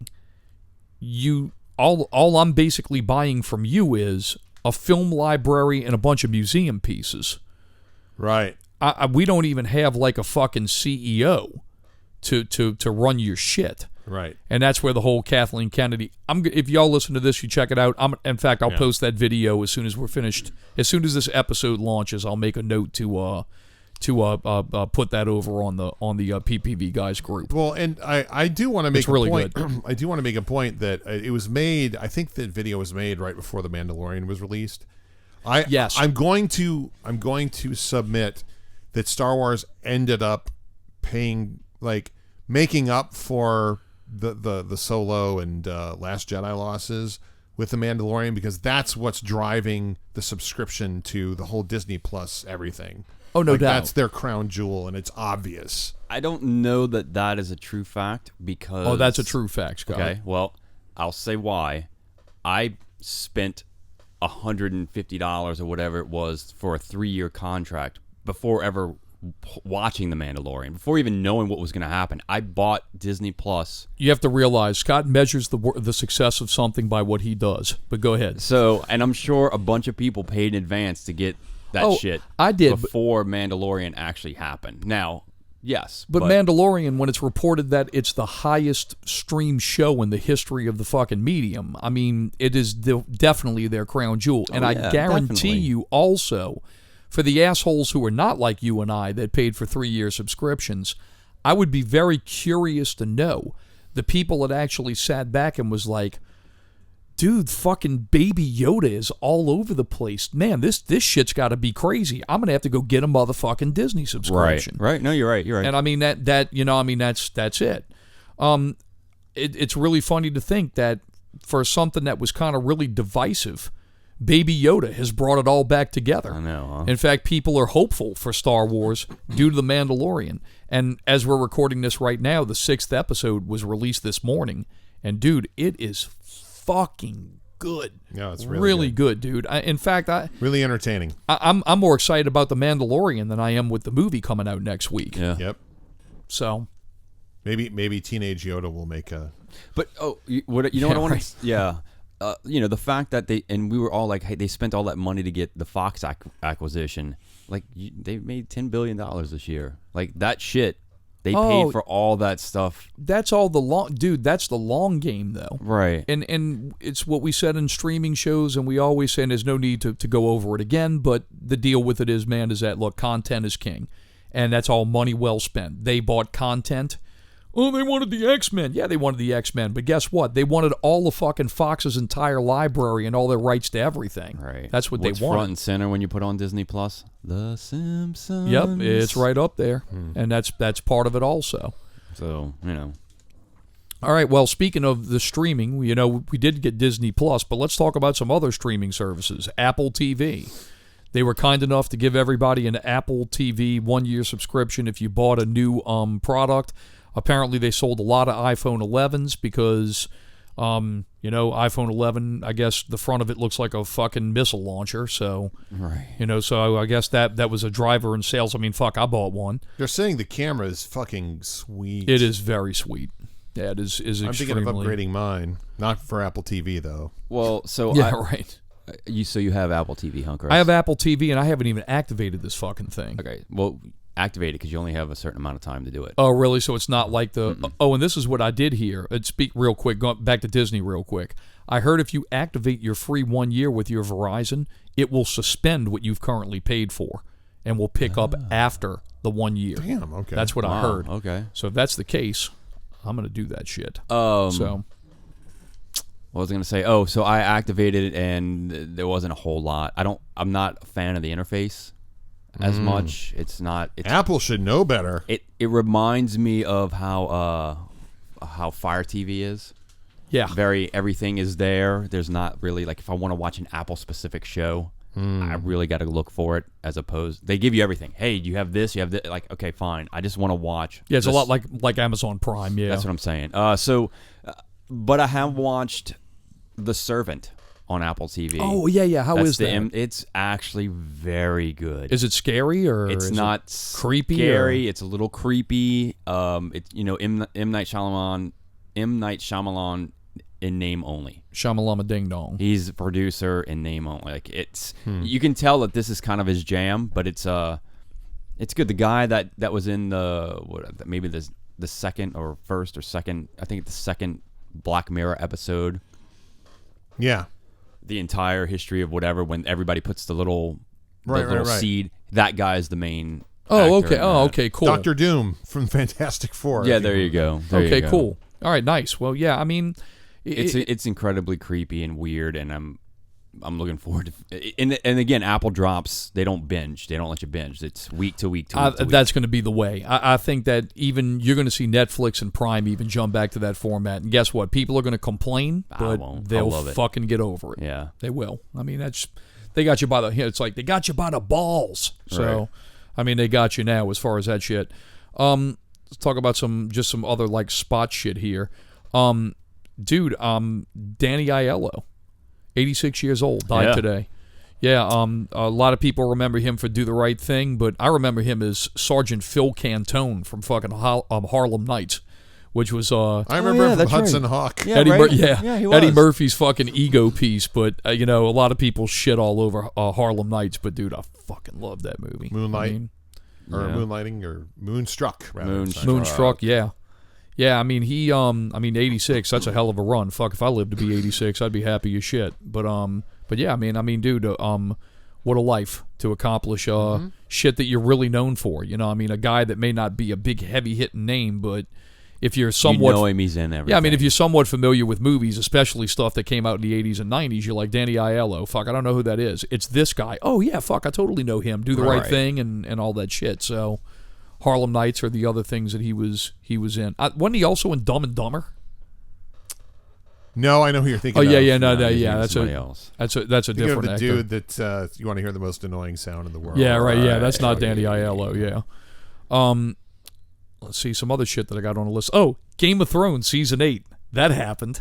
All I'm basically buying from you is a film library and a bunch of museum pieces. Right. We don't even have like a fucking CEO to run your shit. Right. And that's where the whole Kathleen Kennedy. If y'all listen to this, you check it out. In fact, I'll post that video as soon as we're finished. As soon as this episode launches, I'll make a note to put that over on the PPV Guys group. Well, and I do want to make really a point. good. I do want to make a point that it was made. I think that video was made right before The Mandalorian was released. Yes. I'm going to submit that Star Wars ended up making up for the Solo and Last Jedi losses with The Mandalorian, because that's what's driving the subscription to the whole Disney Plus everything. Oh, no doubt. That's their crown jewel, and it's obvious. I don't know that is a true fact because... Oh, that's a true fact, Scott. Okay, well, I'll say why. I spent $150 or whatever it was for a 3-year contract before ever watching The Mandalorian, before even knowing what was going to happen. I bought Disney Plus. You have to realize Scott measures the success of something by what he does. But go ahead. So, and I'm sure a bunch of people paid in advance to get that shit. I did before Mandalorian actually happened. Now, yes, but Mandalorian, when it's reported that it's the highest streamed show in the history of the fucking medium, I mean, it is definitely their crown jewel. And I guarantee you also, for the assholes who are not like you and I that paid for 3-year subscriptions, I would be very curious to know the people that actually sat back and was like, dude, fucking Baby Yoda is all over the place. Man, this shit's got to be crazy. I'm going to have to go get a motherfucking Disney subscription. Right. No, you're right. And I mean, that's it. It's really funny to think that for something that was kind of really divisive, Baby Yoda has brought it all back together. I know, huh? In fact, people are hopeful for Star Wars due to The Mandalorian. And as we're recording this right now, the 6th episode was released this morning. And, dude, it is fucking good. Yeah, it's really good, dude. In fact, really entertaining. I'm more excited about The Mandalorian than I am with the movie coming out next week. Yeah. Yep. So maybe Teenage Yoda will make a. But what I want right. to the fact that we were all like, hey, they spent all that money to get the Fox acquisition. Like they made $10 billion this year. Like that shit. They paid for all that stuff. That's all that's the long game though. Right. And it's what we said in streaming shows, and we always say, and there's no need to go over it again, but the deal with it is, man, is that, look, content is king. And that's all money well spent. They bought content. Oh, they wanted the X-Men. Yeah, they wanted the X-Men. But guess what? They wanted all of fucking Fox's entire library and all their rights to everything. Right. That's what What's they wanted. Front and center when you put on Disney Plus? The Simpsons. Yep, it's right up there. And that's part of it also. So, All right, well, speaking of the streaming, we did get Disney Plus, but let's talk about some other streaming services. Apple TV. They were kind enough to give everybody an Apple TV 1-year subscription if you bought a new product. Apparently, they sold a lot of iPhone 11s because, iPhone 11, I guess the front of it looks like a fucking missile launcher. So, right. So I guess that was a driver in sales. I mean, fuck, I bought one. They're saying the camera is fucking sweet. It is very sweet. Yeah, it is extremely. I'm thinking of upgrading mine. Not for Apple TV, though. Well, so yeah, right. You have Apple TV, huh, Chris? I have Apple TV, and I haven't even activated this fucking thing. Okay, well, activate it because you only have a certain amount of time to do it. Oh, really? So it's not like the... Mm-mm. Oh, and this is what I did here. Speak real quick, going back to Disney real quick. I heard if you activate your free 1 year with your Verizon, it will suspend what you've currently paid for and will pick up after the 1 year. Damn, okay. That's what I heard. Okay. So if that's the case, I'm going to do that shit. What was I going to say? Oh, so I activated it and there wasn't a whole lot. I'm not a fan of the interface as much. It's Apple should know better. It reminds me of how Fire TV is. Yeah. Everything is there. There's not really, like, if I want to watch an Apple specific show, I really got to look for it, as opposed they give you everything. Hey, you have this, you have this. Like, okay, fine. I just want to watch. Yeah, it's a lot like Amazon Prime. Yeah, that's what I'm saying. But I have watched The Servant on Apple TV. Oh yeah. How is that? It's actually very good. Is it scary or it's is not it creepy? Scary. It's a little creepy. It's M. Night Shyamalan in name only. Shamalama Ding Dong. He's the producer in name only. Like it's you can tell that this is kind of his jam, but it's good. The guy that was in maybe the second or first or second, I think the second Black Mirror episode. Yeah. The entire history of whatever, when everybody puts the little right. seed, that guy is the main. Oh, actor okay. Oh, okay. Cool. Dr. Doom from Fantastic Four. Yeah, there you go. Okay, cool. All right, nice. Well, yeah, I mean, it's incredibly creepy and weird, and I'm looking forward to. And again, Apple drops. They don't binge. They don't let you binge. It's week to week to week. That's going to be the way. I think that even you're going to see Netflix and Prime even jump back to that format. And guess what? People are going to complain, but they'll fucking get over it. Yeah, they will. I mean, they got you by the. It's like they got you by the balls. So, right. I mean, they got you now as far as that shit. Let's talk about some other like spot shit here. Dude, Danny Aiello. 86 years old, died today. Yeah, a lot of people remember him for Do the Right Thing, but I remember him as Sergeant Phil Cantone from fucking Harlem Nights, which was I remember him from Hudson Hawk. Yeah, he was. Eddie Murphy's fucking ego piece, but a lot of people shit all over Harlem Nights, but dude, I fucking love that movie. Moonlighting or Moonstruck, rather. Moonstruck, yeah. Yeah, I mean, 86, that's a hell of a run. Fuck, if I lived to be 86, I'd be happy as shit. But yeah, I mean, dude, what a life to accomplish shit that you're really known for. I mean, a guy that may not be a big, heavy-hitting name, but if you're somewhat... him, he's in everything. Yeah, I mean, if you're somewhat familiar with movies, especially stuff that came out in the 80s and 90s, you're like, Danny Aiello, fuck, I don't know who that is. It's this guy. Oh, yeah, fuck, I totally know him. Do the right thing and all that shit, so... Harlem Nights are the other things that he was in. Wasn't he also in Dumb and Dumber? No, I know who you're thinking. Oh yeah, of. yeah, no, No, yeah. he's That's somebody a else. that's a Thinking of different the actor. dude that you want to hear the most annoying sound in the world. Yeah, right. Yeah, that's Right. not Danny Aiello. Yeah. Let's see some other shit that I got on the list. Oh, Game of Thrones season 8. That happened.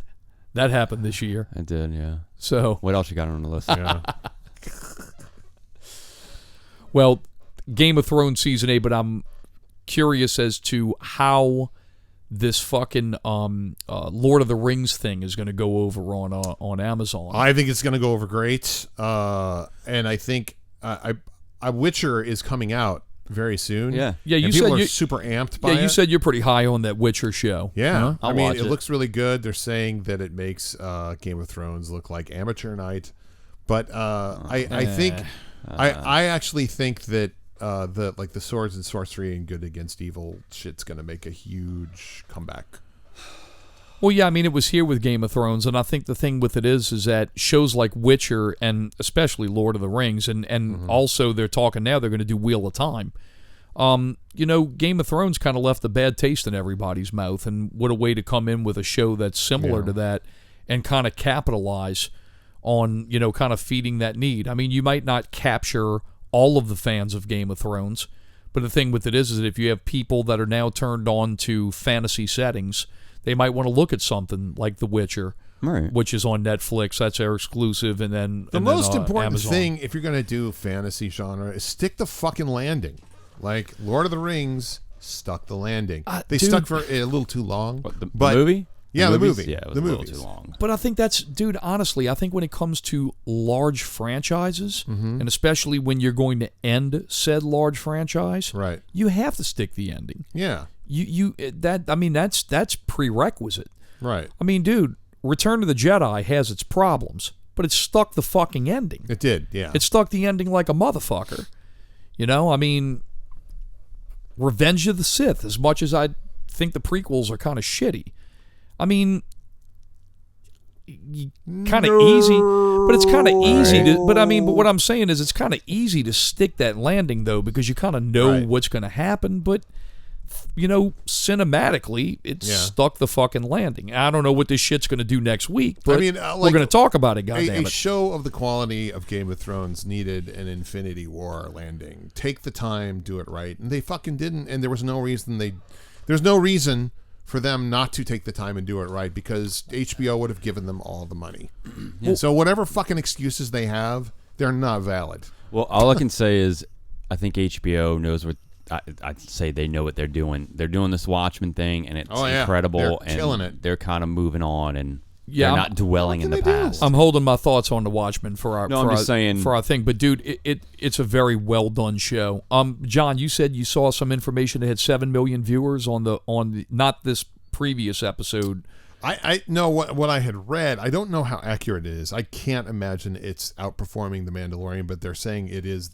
That happened this year. I did, yeah. So, What else you got on the list? Yeah. well, Game of Thrones season 8, but I'm curious as to how this fucking Lord of the Rings thing is going to go over on Amazon. I think it's going to go over great, and I think Witcher is coming out very soon. Yeah. Yeah, you and people said are you super amped by it. you said you're pretty high on that Witcher show. Yeah, Huh? I'll I mean, watch it it. looks really good. They're saying that it makes Game of Thrones look like amateur night, but I think I actually think that the swords and sorcery and good against evil shit's going to make a huge comeback. Well, yeah, I mean, it was here with Game of Thrones, and I think the thing with it is that shows like Witcher and especially Lord of the Rings, and also they're talking now they're going to do Wheel of Time. Game of Thrones kind of left a bad taste in everybody's mouth, and what a way to come in with a show that's similar to that and kind of capitalize on, kind of feeding that need. I mean, you might not capture all of the fans of Game of Thrones, but the thing with it is that if you have people that are now turned on to fantasy settings, they might want to look at something like The Witcher, Right. which is on Netflix. That's their exclusive, and then The most important Amazon. thing, if you're going to do fantasy genre, is stick the fucking landing. Like Lord of the Rings stuck the landing. They dude. stuck for a little too long. What, the but movie? Yeah, the movies? movie. Yeah, it was The a little movies. too long. But I think dude, honestly, I think when it comes to large franchises, and especially when you're going to end said large franchise, Right. you have to stick the ending. Yeah. That's prerequisite. Right. I mean, dude, Return of the Jedi has its problems, but it stuck the fucking ending. It did. Yeah. It stuck the ending like a motherfucker. I mean, Revenge of the Sith, as much as I think the prequels are kind of shitty. I mean, kind of easy, but it's kind of easy to. But what I'm saying is, it's kind of easy to stick that landing though, because you kind of know what's going to happen. But cinematically, it stuck the fucking landing. I don't know what this shit's going to do next week, but we're going to talk about it. Goddamn a it! show of the quality of Game of Thrones needed an Infinity War landing. Take the time, do it right, and they fucking didn't. And there was no reason there's no reason for them not to take the time and do it right, because HBO would have given them all the money. So whatever fucking excuses they have, they're not valid. Well, all I can say is I think HBO knows what I'd say they know what they're doing. They're doing this Watchmen thing, and it's incredible. They're and killing it. They're kind of moving on, and Yeah, they're not dwelling in the what can they do? past. I'm holding my thoughts on the Watchmen for our. No, for I'm our, just saying- for our thing. But dude, it's a very well done show. John, you said you saw some information that had 7 million viewers on the not this previous episode. I know what I had read. I don't know how accurate it is. I can't imagine it's outperforming The Mandalorian, but they're saying it is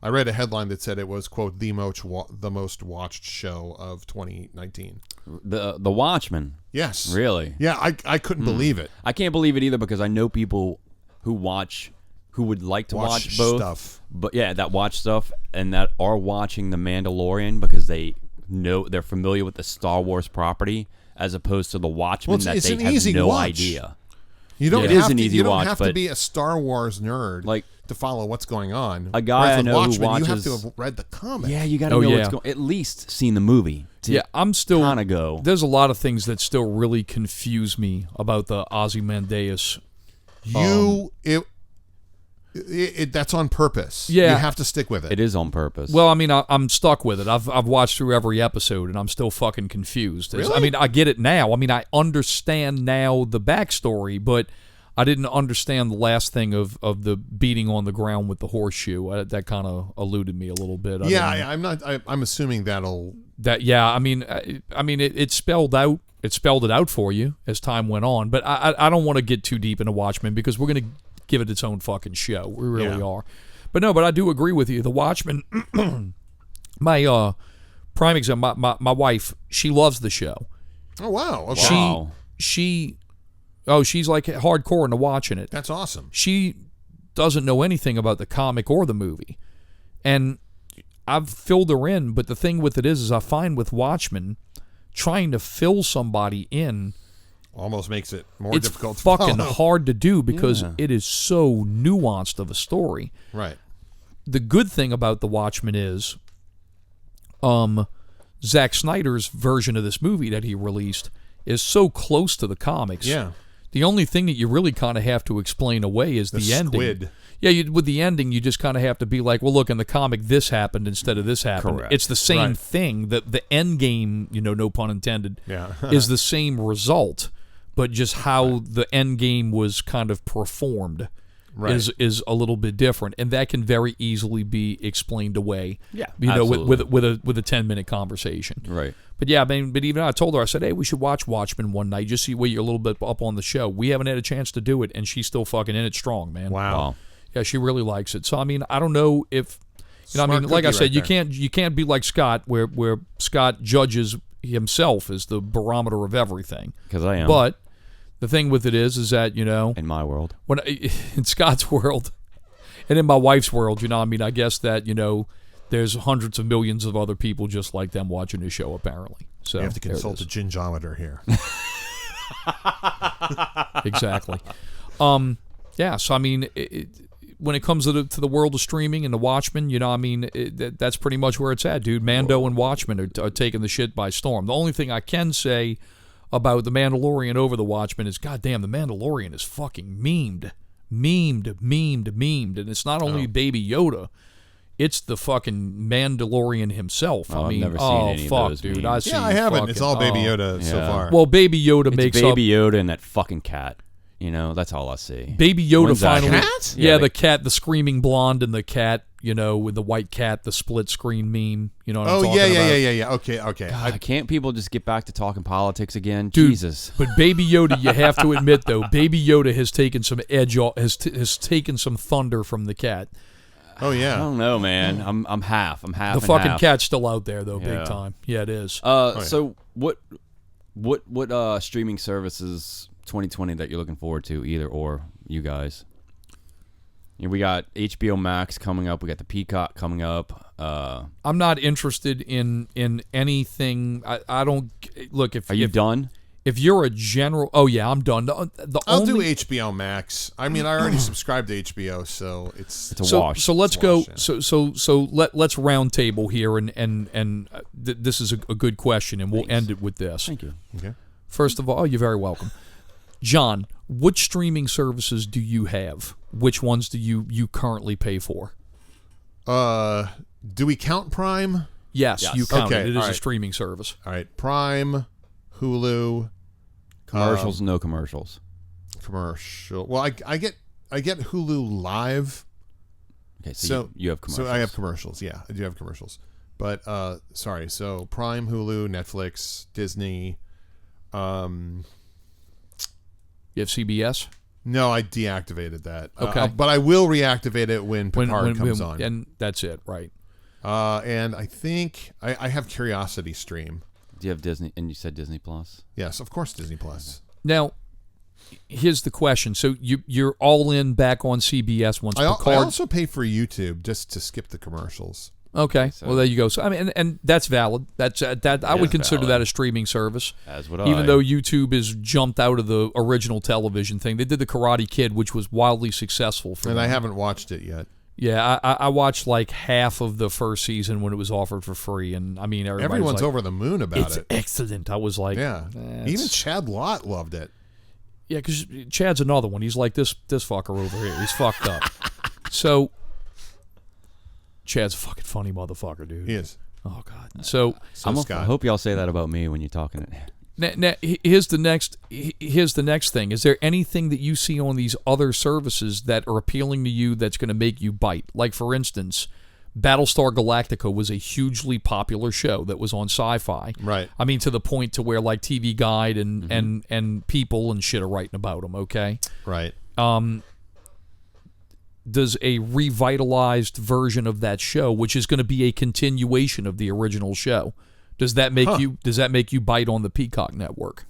I read a headline that said it was, quote, the most watched show of 2019. The Watchmen. Yes. Really? Yeah, I couldn't believe it. I can't believe it either, because I know people who would like to watch both stuff. But yeah, that watch stuff and that are watching The Mandalorian because they're familiar with the Star Wars property, as opposed to the Watchmen that it's they an have easy no watch. idea. You don't It have is an to, easy you don't watch, have to but- be a Star Wars nerd to follow what's going on. A guy Whereas I with know who Watchmen, you have watches- to have read the comic. Yeah, you got to Oh, know yeah. what's going. At least seen the movie. Yeah, I'm still kind of go. There's a lot of things that still really confuse me about the Ozymandias. That's on purpose. Yeah. You have to stick with it. It is on purpose. Well, I mean, I'm stuck with it. I've watched through every episode, and I'm still fucking confused. Really? I mean, I get it now. I mean, I understand now the backstory, but I didn't understand the last thing of the beating on the ground with the horseshoe. That kind of eluded me a little bit. I'm assuming that'll. I mean, it spelled it out for you as time went on. But I don't want to get too deep into Watchmen, because we're gonna give it its own fucking show. We really are. But I do agree with you. The Watchmen. My prime example. My wife, she loves the show. Oh wow! Okay. Wow. She's like hardcore into watching it. That's awesome. She doesn't know anything about the comic or the movie, and I've filled her in. But the thing with it is I find with Watchmen, trying to fill somebody in almost makes it more it's difficult to fucking follow. hard to do because it is so nuanced of a story. Right. The good thing about The Watchmen is Zack Snyder's version of this movie that he released is so close to the comics. Yeah. The only thing that you really kind of have to explain away is the ending. Squid. Yeah, with the ending, you just kind of have to be like, well, look, in the comic, this happened instead of this happened. Correct. It's the same Right. thing. The end game, no pun intended, Yeah. is the same result, but just how the end game was kind of performed Right. is a little bit different, and that can very easily be explained away. Yeah, with absolutely. with a 10-minute conversation. Right. But yeah, but even I told her, I said, hey, we should watch Watchmen one night, just see where you're a little bit up on the show. We haven't had a chance to do it, and she's still fucking in it strong, man. Wow. Yeah, she really likes it. So I mean, I don't know if like I cookie said, right there. you can't be like Scott, where Scott judges himself as the barometer of everything. Because I am. But the thing with it is that in my world, when in Scott's world, and in my wife's world, I guess that there's hundreds of millions of other people just like them watching this show. Apparently, so You have to there it consult a is. gingometer here. Exactly. Yeah. So I mean, when it comes to the world of streaming and the Watchmen, that's pretty much where it's at, dude. Mando and Watchmen are taking the shit by storm. The only thing I can say about the Mandalorian over the Watchmen is, goddamn, the Mandalorian is fucking memed, and it's not only Baby Yoda. It's the fucking Mandalorian himself. Oh, I mean, I've never seen any of fuck, those dude. memes. I see. Yeah, I haven't. It's all Baby fucking- Yoda so Yeah. far. Well, Baby Yoda it's makes Baby up. Yoda and that fucking cat. That's all I see. Baby Yoda When's that? finally. Cat? Yeah, Yeah, the cat, the screaming blonde, and the cat. With the white cat, the split screen meme. You know what I'm oh, talking yeah, about? yeah. Okay. God, can't people just get back to talking politics again? Dude, Jesus. But Baby Yoda, you have to admit though, Baby Yoda has taken some edge off, has taken some thunder from the cat. Oh, I yeah. don't know, man. I'm half. The and fucking half. cat's still out there though, Yeah. big time. Yeah, it is. So what streaming services 2020 that you're looking forward to, either or, you guys? We got HBO Max coming up. We got the Peacock coming up. I'm not interested in anything. I don't look. Are you done? If you're a general, oh yeah, I'm done. I'll do HBO Max. I mean, I already subscribed to HBO, so it's a wash. So let's It's a go. wash, yeah. So let's round table here, and this is a good question, and we'll end it with this. Thank you. okay. First of all, you're very welcome, John. Which streaming services do you have? Which ones do you currently pay for? Do we count Prime? Yes, Yes. you count Okay, it. It is all a right. streaming service. All right, Prime, Hulu, Commercials, no commercials. commercial. Well, I get Hulu Live. Okay, so you have commercials. So I have commercials. Yeah, I do have commercials. But sorry. So Prime, Hulu, Netflix, Disney. You have CBS. No, I deactivated that. Okay. But I will reactivate it when Picard comes on. and that's it, right? And I think I have Curiosity Stream. Do you have Disney? And you said Disney Plus. Yes, of course, Disney Plus. Now, here's the question. So you're all in back on CBS once I Picard. also pay for YouTube just to skip the commercials. Okay, So- well there you go. So I mean, and that's valid. That's that I would consider valid. that a streaming service. As would Even I. though YouTube is jumped out of the original television thing, they did the Karate Kid, which was wildly successful for And them. I haven't watched it yet. Yeah, I watched like half of the first season when it was offered for free, and I mean Everyone's over the moon about It's it. excellent. I was like, Yeah. Even Chad Lott loved it. yeah, because Chad's another one. He's like this fucker over here. He's fucked up. So Chad's a fucking funny motherfucker, dude. He is. Oh God. So So I Scott. hope y'all say that about me when you're talking it. now, here's the next thing. Is there anything that you see on these other services that are appealing to you that's going to make you bite? Like for instance, Battlestar Galactica was a hugely popular show that was on Sci-Fi. Right. I mean, to the point to where like TV Guide and people and shit are writing about them. Okay. Right. Does a revitalized version of that show, which is going to be a continuation of the original show, does that make you bite on the Peacock network?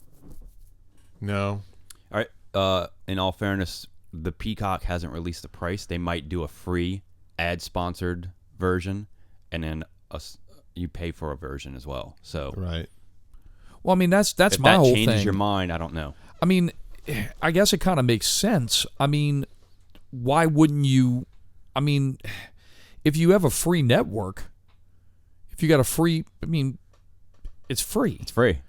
No. All right. In all fairness, the Peacock hasn't released the price. They might do a free ad-sponsored version, and then you pay for a version as well. So Right. Well, I mean that's if my that whole changes thing. your mind, I don't know. I mean, I guess it kind of makes sense. I mean, why wouldn't you? I mean, if you have a free network, if you got a free, I mean, it's free. It's free.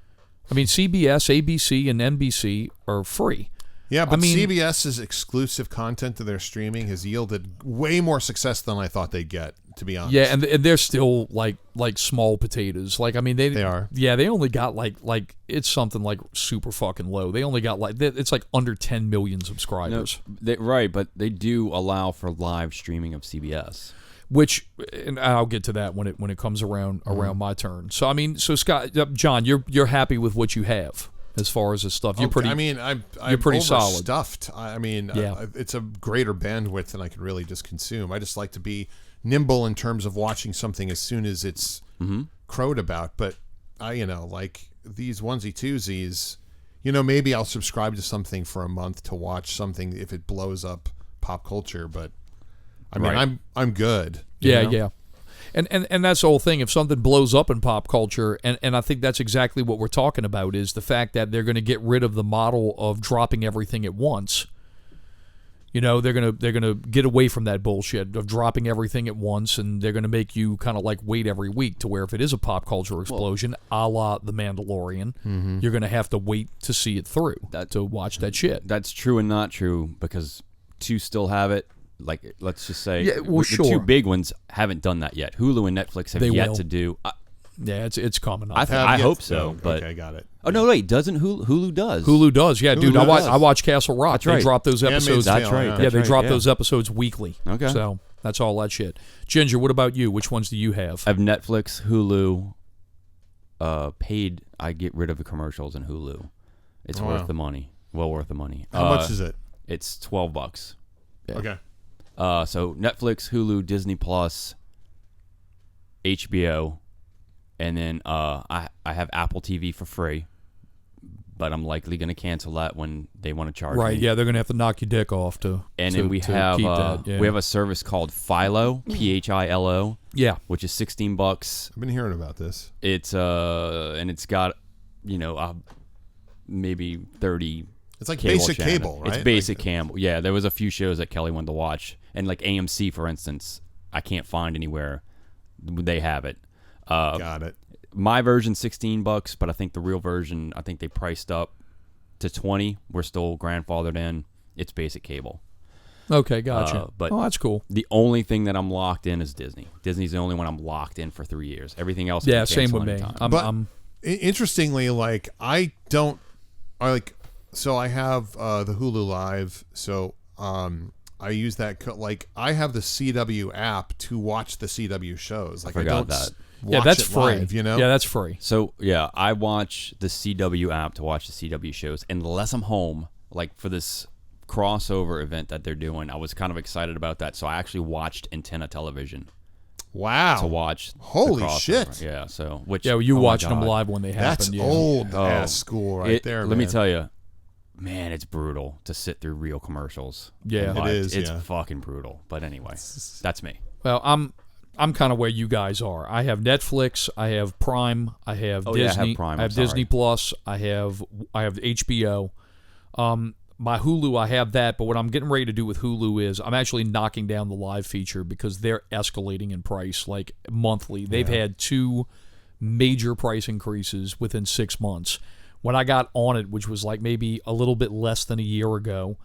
I mean, CBS, ABC, and NBC are free. Yeah, but I mean, CBS's exclusive content to their streaming has yielded way more success than I thought they'd get, to be honest. Yeah, and they're still like small potatoes. Like, I mean, they are. Yeah, they only got like it's something like super fucking low. They only got it's like under 10 million subscribers. No, right, but they do allow for live streaming of CBS. Which, and I'll get to that when it comes around my turn. So I mean, so Scott, John, you're happy with what you have as far as this stuff. You're pretty. I mean, I'm pretty solid. Stuffed. I mean, Yeah. It's a greater bandwidth than I can really just consume. I just like to be nimble in terms of watching something as soon as it's crowed about. But like these onesie twosies, maybe I'll subscribe to something for a month to watch something if it blows up pop culture. But I mean, Right. I'm good. Yeah. And that's the whole thing. If something blows up in pop culture, and I think that's exactly what we're talking about, is the fact that they're going to get rid of the model of dropping everything at once. They're gonna get away from that bullshit of dropping everything at once, and they're gonna make you kind of like wait every week to where if it is a pop culture explosion, a la The Mandalorian, you're gonna have to wait to see it through to watch that shit. That's true and not true because two still have it. Like, let's just say well, the two big ones haven't done that yet. Hulu and Netflix have yet to do. Yeah, it's coming up. I hope so. But okay, got it. Oh no, wait, doesn't Hulu does? Hulu does, yeah, dude. Hulu does. I watch Castle Rock. That's right. They drop those episodes. That's right. Yeah, they drop yeah. those episodes weekly. Okay. So that's all that shit. Ginger, what about you? Which ones do you have? I have Netflix, Hulu. Paid. I get rid of the commercials in Hulu. It's worth the money. Well worth the money. How much is it? It's $12. Yeah. Okay. So Netflix, Hulu, Disney Plus, HBO, and then I have Apple TV for free, but I'm likely going to cancel that when they want to charge Right, me. yeah, they're going to have to knock your dick off to. And to, then we to have keep that, yeah. we have a service called Philo, PHILO, yeah, which is $16. I've been hearing about this. It's and it's got maybe 30. It's like cable basic channel. cable, right? It's basic cable. Yeah, there was a few shows that Kelly wanted to watch, and like AMC, for instance, I can't find anywhere they have it. Got it. My version $16, but I think the real version, I think they priced up to $20. We're still grandfathered in. It's basic cable. Okay, gotcha. But that's cool. The only thing that I'm locked in is Disney. Disney's the only one I'm locked in for 3 years. Everything else, Yeah, I can same cancel with me. anytime. Interestingly, like so I have the Hulu Live, so I use that. Like I have the CW app to watch the CW shows. Like I forgot don't that. Yeah, that's free. live, Yeah, that's free. So yeah, I watch the CW app to watch the CW shows unless I'm home. Like for this crossover event that they're doing, I was kind of excited about that. So I actually watched Antenna Television. Wow. To watch. Holy the crossover. shit. Yeah. So which? Yeah, you oh my watching them God. live when they happen. That's yeah. old ass school right there. Let me man. tell you, man, it's brutal to sit through real commercials. Yeah. And It live. is, It's yeah. fucking brutal. But anyway, that's me. Well, I'm kind of where you guys are. I have Netflix, I have Prime, I have Oh, yeah, I have Disney, Prime, I have I'm Disney sorry. Plus, I have HBO. My Hulu, I have that, but what I'm getting ready to do with Hulu is I'm actually knocking down the live feature because they're escalating in price like monthly. They've had 2 major price increases within 6 months. When I got on it, which was like maybe a little bit less than a year ago,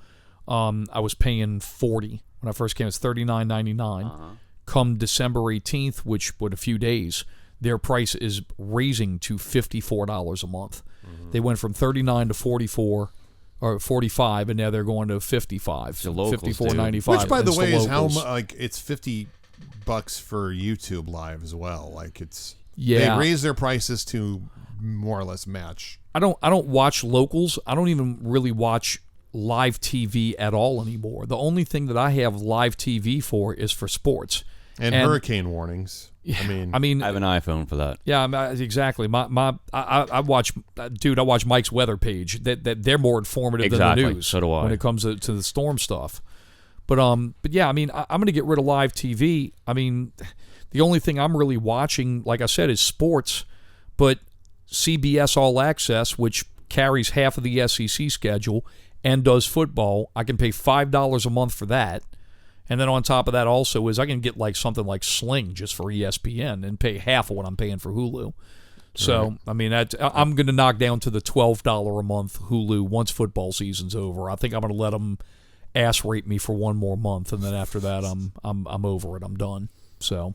I was paying $40 when I first came. It's $39.99. Come December 18th, which a few days, their price is raising to $54 a month. They went from $39 to $44 or $45, and now they're going to $55, The locals, $54.95. Which, by the It's way, is how locals. like it's $50 for YouTube Live as well. Like it's Yeah. they raise their prices to more or less match. I don't watch locals. I don't even really watch live TV at all anymore. The only thing that I have live TV for is for sports And hurricane warnings. I mean, I have an iPhone for that. Yeah, exactly. I watch, dude. I watch Mike's weather page. That they're more informative Exactly. than the news. So do I. When it comes to the storm stuff. But yeah, I mean, I'm going to get rid of live TV. I mean, the only thing I'm really watching, like I said, is sports. But CBS All Access, which carries half of the SEC schedule and does football. I can pay $5 a month for that. And then on top of that also is I can get like something like Sling just for ESPN and pay half of what I'm paying for Hulu. So, right. I mean, I'm going to knock down to the $12 a month Hulu once football season's over. I think I'm going to let them ass rape me for one more month, and then after that, I'm over it. I'm done. So,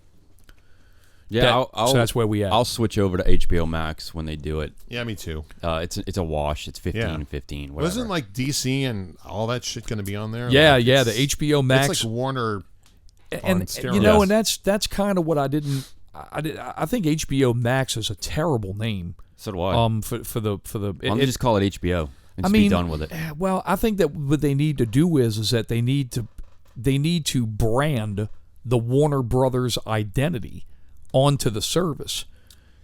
yeah, so that's where we at. I'll switch over to HBO Max when they do it. Yeah, me too. It's a wash. It's 15, whatever. Wasn't like DC and all that shit going to be on there? Yeah, like, yeah, the HBO Max. It's like Warner. And you know, and that's kind of what I didn't. I think HBO Max is a terrible name. So do I. For the. Why don't you just call it HBO and just be done with it? Well, I think that what they need to do is that they need to brand the Warner Brothers identity onto the service,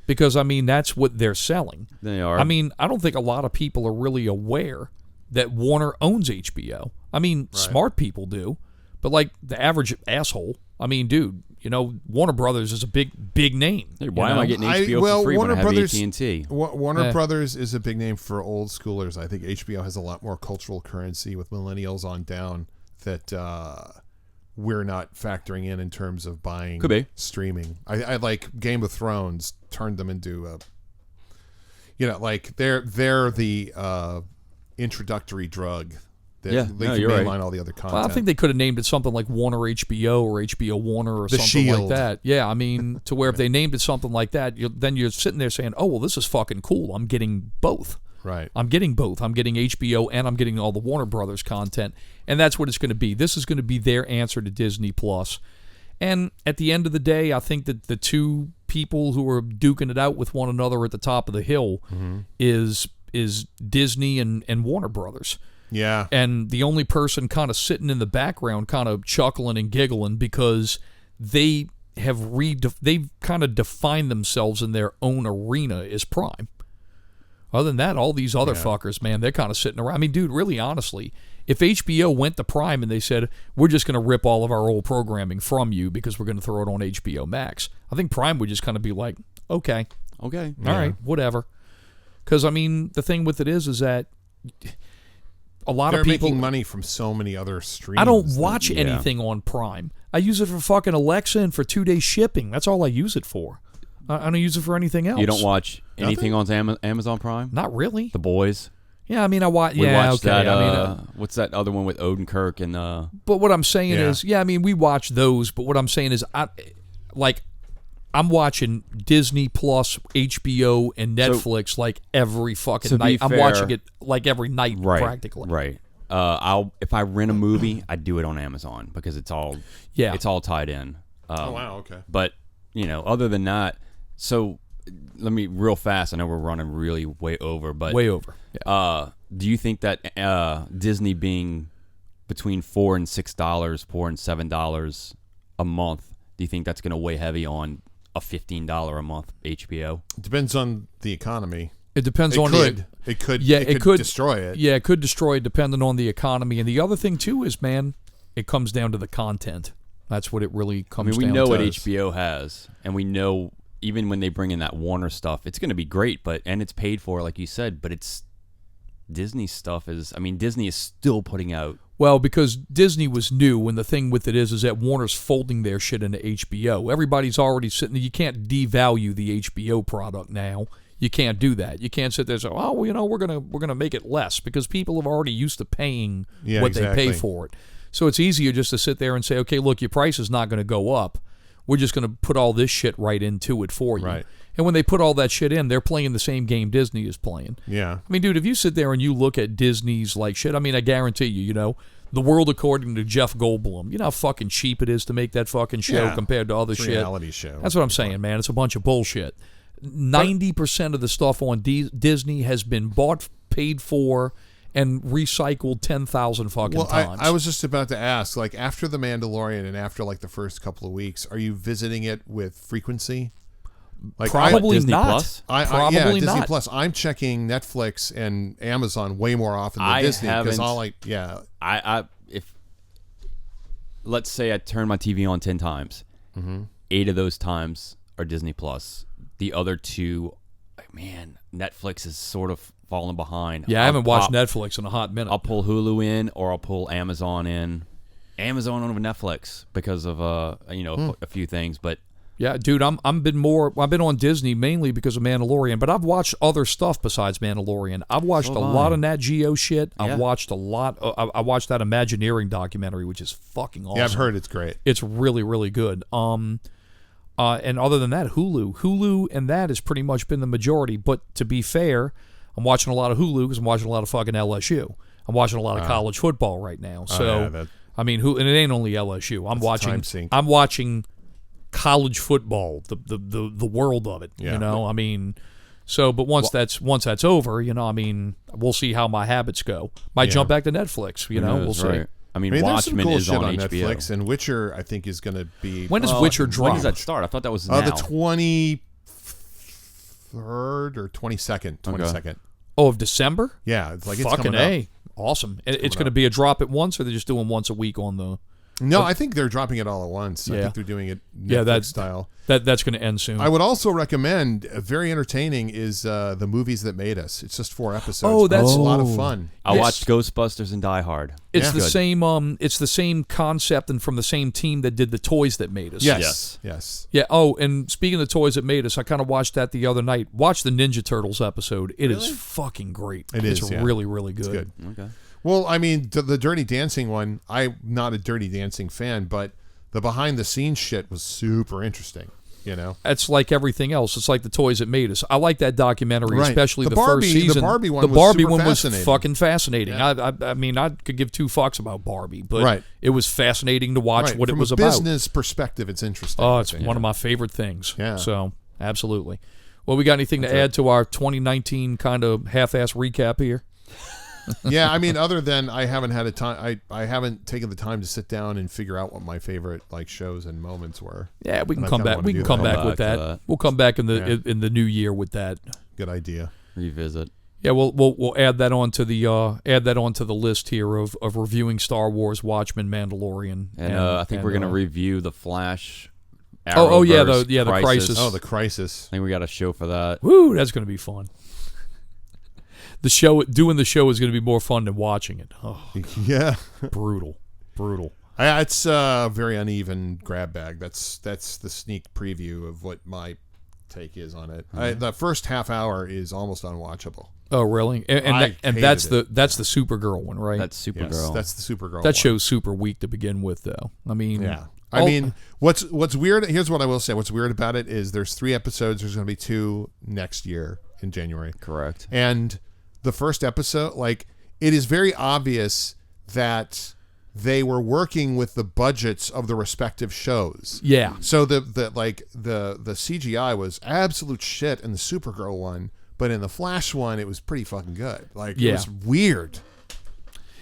because I mean that's what they're selling. They are. I mean, I don't think a lot of people are really aware that Warner owns HBO. I mean, smart people do, but like the average asshole. I mean, dude, you know, Warner Brothers is a big name. Hey, why am I getting HBO for free Warner when I have Brothers, AT&T? Warner Brothers is a big name for old schoolers. I think HBO has a lot more cultural currency with millennials on down that we're not factoring in terms of buying. Could be. Streaming. I like Game of Thrones turned them into like they're the introductory drug. They can mainline all the other content. Well, I think they could have named it something like Warner HBO or HBO Warner or something Shield. like that. Yeah, I mean, to where if they named it something like that, then you're sitting there saying, oh, well, this is fucking cool. I'm getting both. Right. I'm getting both. I'm getting HBO and I'm getting all the Warner Brothers content. And that's what it's going to be. This is going to be their answer to Disney Plus. And at the end of the day, I think that the two people who are duking it out with one another at the top of the hill is Disney and Warner Brothers. Yeah. And the only person kind of sitting in the background kind of chuckling and giggling because they have they've kind of defined themselves in their own arena is Prime. Other than that, all these other fuckers, man, they're kind of sitting around. I mean, dude, really honestly, if HBO went to Prime and they said, we're just going to rip all of our old programming from you because we're going to throw it on HBO Max, I think Prime would just kind of be like, okay. All right, whatever. Because, I mean, the thing with it is that a lot of people making money from so many other streams. I don't watch anything on Prime. I use it for fucking Alexa and for 2-day shipping. That's all I use it for. I don't use it for anything else. You don't watch anything on Amazon Prime? Not really. The Boys? Yeah, I mean, I watch. We watched okay. that. I mean, what's that other one with Odenkirk and? But what I'm saying is, I mean, we watch those. But what I'm saying is, I'm watching Disney Plus, HBO, and Netflix like every fucking night. I'm watching it like every night, practically. Right. If I rent a movie, I do it on Amazon because it's all tied in. Oh wow, okay. But other than that, so let me real fast. I know we're running really way over, but way over. Yeah. Do you think that Disney being between $4 and $6, $4 and $7 a month, do you think that's going to weigh heavy on a $15 a month HBO? It depends on the economy. It depends on it could destroy it. Yeah, it could destroy it depending on the economy. And the other thing too is, man, it comes down to the content. That's what it really comes down to. We know what HBO has, and we know even when they bring in that Warner stuff, it's going to be great, and it's paid for, like you said, but it's Disney stuff Disney is still putting out. Well, because Disney was new, and the thing with it is that Warner's folding their shit into HBO. Everybody's already sitting there. You can't devalue the HBO product now. You can't do that. You can't sit there and say, oh, well, we're gonna make it less, because people have already used to paying what they pay for it. So it's easier just to sit there and say, okay, look, your price is not going to go up. We're just going to put all this shit right into it for you. Right. And when they put all that shit in, they're playing the same game Disney is playing. Yeah. I mean, dude, if you sit there and you look at Disney's like shit, I mean, I guarantee you, The World According to Jeff Goldblum, you know how fucking cheap it is to make that fucking show compared to other shit? Reality show. That's what I'm saying, man. It's a bunch of bullshit. 90% of the stuff on Disney has been bought, paid for, and recycled 10,000 fucking times. I was just about to ask, like, after The Mandalorian and after, like, the first couple of weeks, are you visiting it with frequency? Like, probably Disney not. Plus? Probably Disney not. Plus. I'm checking Netflix and Amazon way more often than Disney. Because if let's say I turn my TV on 10 times, 8 of those times are Disney Plus. The other 2, man, Netflix is sort of falling behind. Yeah, I haven't watched Netflix in a hot minute. I'll pull Hulu in, or I'll pull Amazon in. Amazon over Netflix because of a few things, but yeah, dude, I've been on Disney mainly because of Mandalorian, but I've watched other stuff besides Mandalorian. I've watched a lot of Nat Geo shit. Yeah. I've watched a lot. I watched that Imagineering documentary, which is fucking awesome. Yeah, I've heard it's great. It's really, really good. And other than that, Hulu, and that has pretty much been the majority. But to be fair, I'm watching a lot of Hulu because I'm watching a lot of fucking LSU. I'm watching a lot of college football right now. So I mean, and it ain't only LSU. I'm watching college football, the world of it. Yeah. You know, I mean, so but once that's over, you know, I mean, we'll see how my habits go. Might jump back to Netflix. You know, we'll see. Right. I mean, there's Watchmen some cool is shit on HBO. Netflix, and Witcher, I think, is going to be. When does Witcher drop? When does that start? I thought that was now. The 23rd or 22nd. 22nd. Okay. Oh, of December? Yeah, it's like it's fucking coming A. up. Awesome. It's going to be a drop at once, or they're just doing once a week on the. No, I think they're dropping it all at once. I think they're doing it Netflix style. That's going to end soon. I would also recommend, very entertaining, is the Movies That Made Us. It's just 4 episodes. Oh, that's a lot of fun. I watched Ghostbusters and Die Hard. It's the same. It's the same concept, and from the same team that did the Toys That Made Us. Yes. Yeah. Oh, and speaking of the Toys That Made Us, I kind of watched that the other night. Watch the Ninja Turtles episode. It is fucking great. It's really, really good. It's good. Okay. Well, I mean, the Dirty Dancing one, I'm not a Dirty Dancing fan, but the behind-the-scenes shit was super interesting, you know? It's like everything else. It's like the Toys That Made Us. I like that documentary, especially the Barbie, first season. The Barbie one was fucking fascinating. Yeah. I mean, I could give two fucks about Barbie, but Right. it was fascinating to watch what From it was a about. business perspective, it's interesting. Oh, it's one of my favorite things. Yeah. So, absolutely. Well, we got anything to add to our 2019 kind of half-ass recap here? Yeah, I mean, other than I haven't had a time, I haven't taken the time to sit down and figure out what my favorite shows and moments were. Yeah, we can come back. We can come back with that. We'll come back in the new year with that. Good idea. Revisit. Yeah, we'll add that onto the list here of reviewing Star Wars, Watchmen, Mandalorian, and I think we're gonna review the Flash. The Crisis. Oh, the Crisis. I think we got a show for that. Woo, that's gonna be fun. Doing the show is going to be more fun than watching it. Oh, yeah, brutal. It's a very uneven grab bag. That's the sneak preview of what my take is on it. The first half hour is almost unwatchable. Oh, really? And that's the Supergirl one, right? That's Supergirl. Yes, that's the Supergirl. That show's super weak to begin with, though. I mean, yeah. I mean, what's weird? Here's what I will say. What's weird about it is there's 3 episodes. There's going to be 2 next year in January. Correct. And the first episode, it is very obvious that they were working with the budgets of the respective shows. Yeah. So the CGI was absolute shit in the Supergirl one, but in the Flash one, it was pretty fucking good. It was weird.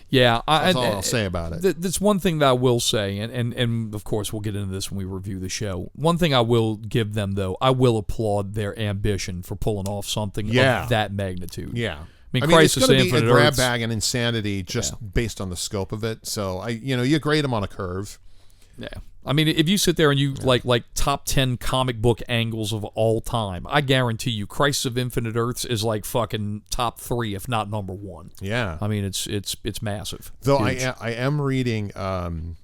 Yeah, that's all I'll say about it. That's one thing that I will say, and of course we'll get into this when we review the show. One thing I will give them, though, I will applaud their ambition for pulling off something of that magnitude. Yeah. I mean, it's going to be a grab Earths, bag and insanity just based on the scope of it. So you grade them on a curve. Yeah. I mean, if you sit there and you like top 10 comic book angles of all time, I guarantee you, Crisis of Infinite Earths is like fucking top 3, if not number 1. Yeah. I mean, it's massive. Though I am reading the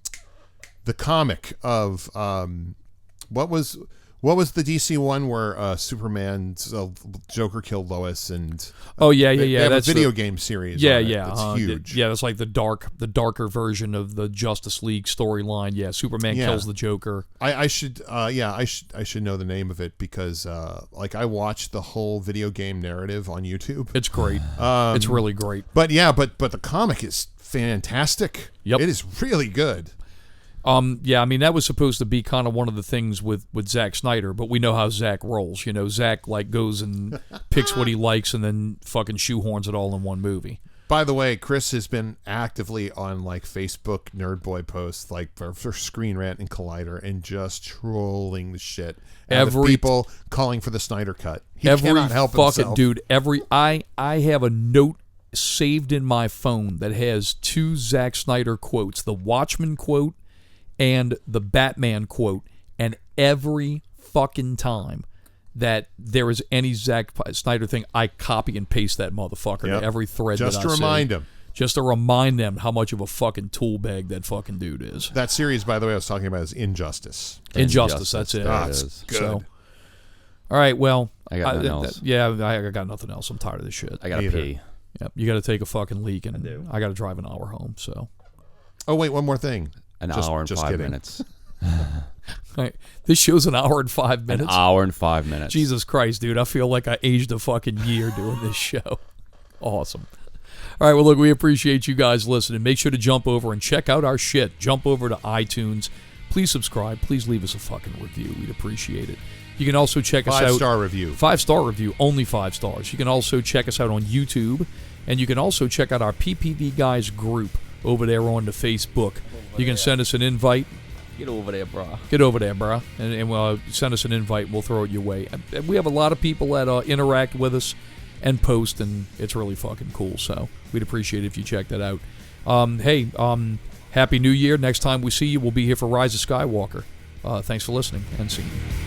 comic of what was the DC one where Superman's Joker killed Lois and they have that's a video game series. It's huge. That's like the darker version of the Justice League storyline. Yeah, Superman kills the Joker. I should know the name of it because I watched the whole video game narrative on YouTube. It's great. It's really great. But the comic is fantastic. Yep. It is really good. I mean, that was supposed to be kind of one of the things with Zack Snyder, but we know how Zack rolls. You know, Zack goes and picks what he likes and then fucking shoehorns it all in one movie. By the way, Chris has been actively on Facebook Nerd Boy posts for Screen Rant and Collider and just trolling the shit out of people calling for the Snyder cut. He cannot help himself. Dude, I have a note saved in my phone that has 2 Zack Snyder quotes, the Watchmen quote and the Batman quote, and every fucking time that there is any Zack Snyder thing, I copy and paste that motherfucker to every thread just that I to remind him. Just to remind them how much of a fucking tool bag that fucking dude is. That series, by the way, I was talking about is Injustice. Injustice, that's it. That's good. So, all right, well, I got nothing else. I got nothing else. I'm tired of this shit. I got to pee. Yep, you got to take a fucking leak, and I got to drive an hour home. So, oh wait, one more thing. An hour and 5 minutes. Right. This show's an hour and 5 minutes. An hour and 5 minutes. Jesus Christ, dude! I feel like I aged a fucking year doing this show. Awesome. All right, well, look, we appreciate you guys listening. Make sure to jump over and check out our shit. Jump over to iTunes. Please subscribe. Please leave us a fucking review. We'd appreciate it. You can also check us out. 5-star review. 5-star review. Only 5 stars. You can also check us out on YouTube. And you can also check out our PPV Guys group over there on the Facebook. You can send us an invite. Get over there, brah. Get over there, brah. And we'll send us an invite. And we'll throw it your way. We have a lot of people that interact with us and post, and it's really fucking cool. So we'd appreciate it if you check that out. Happy New Year. Next time we see you, we'll be here for Rise of Skywalker. Thanks for listening, and see you.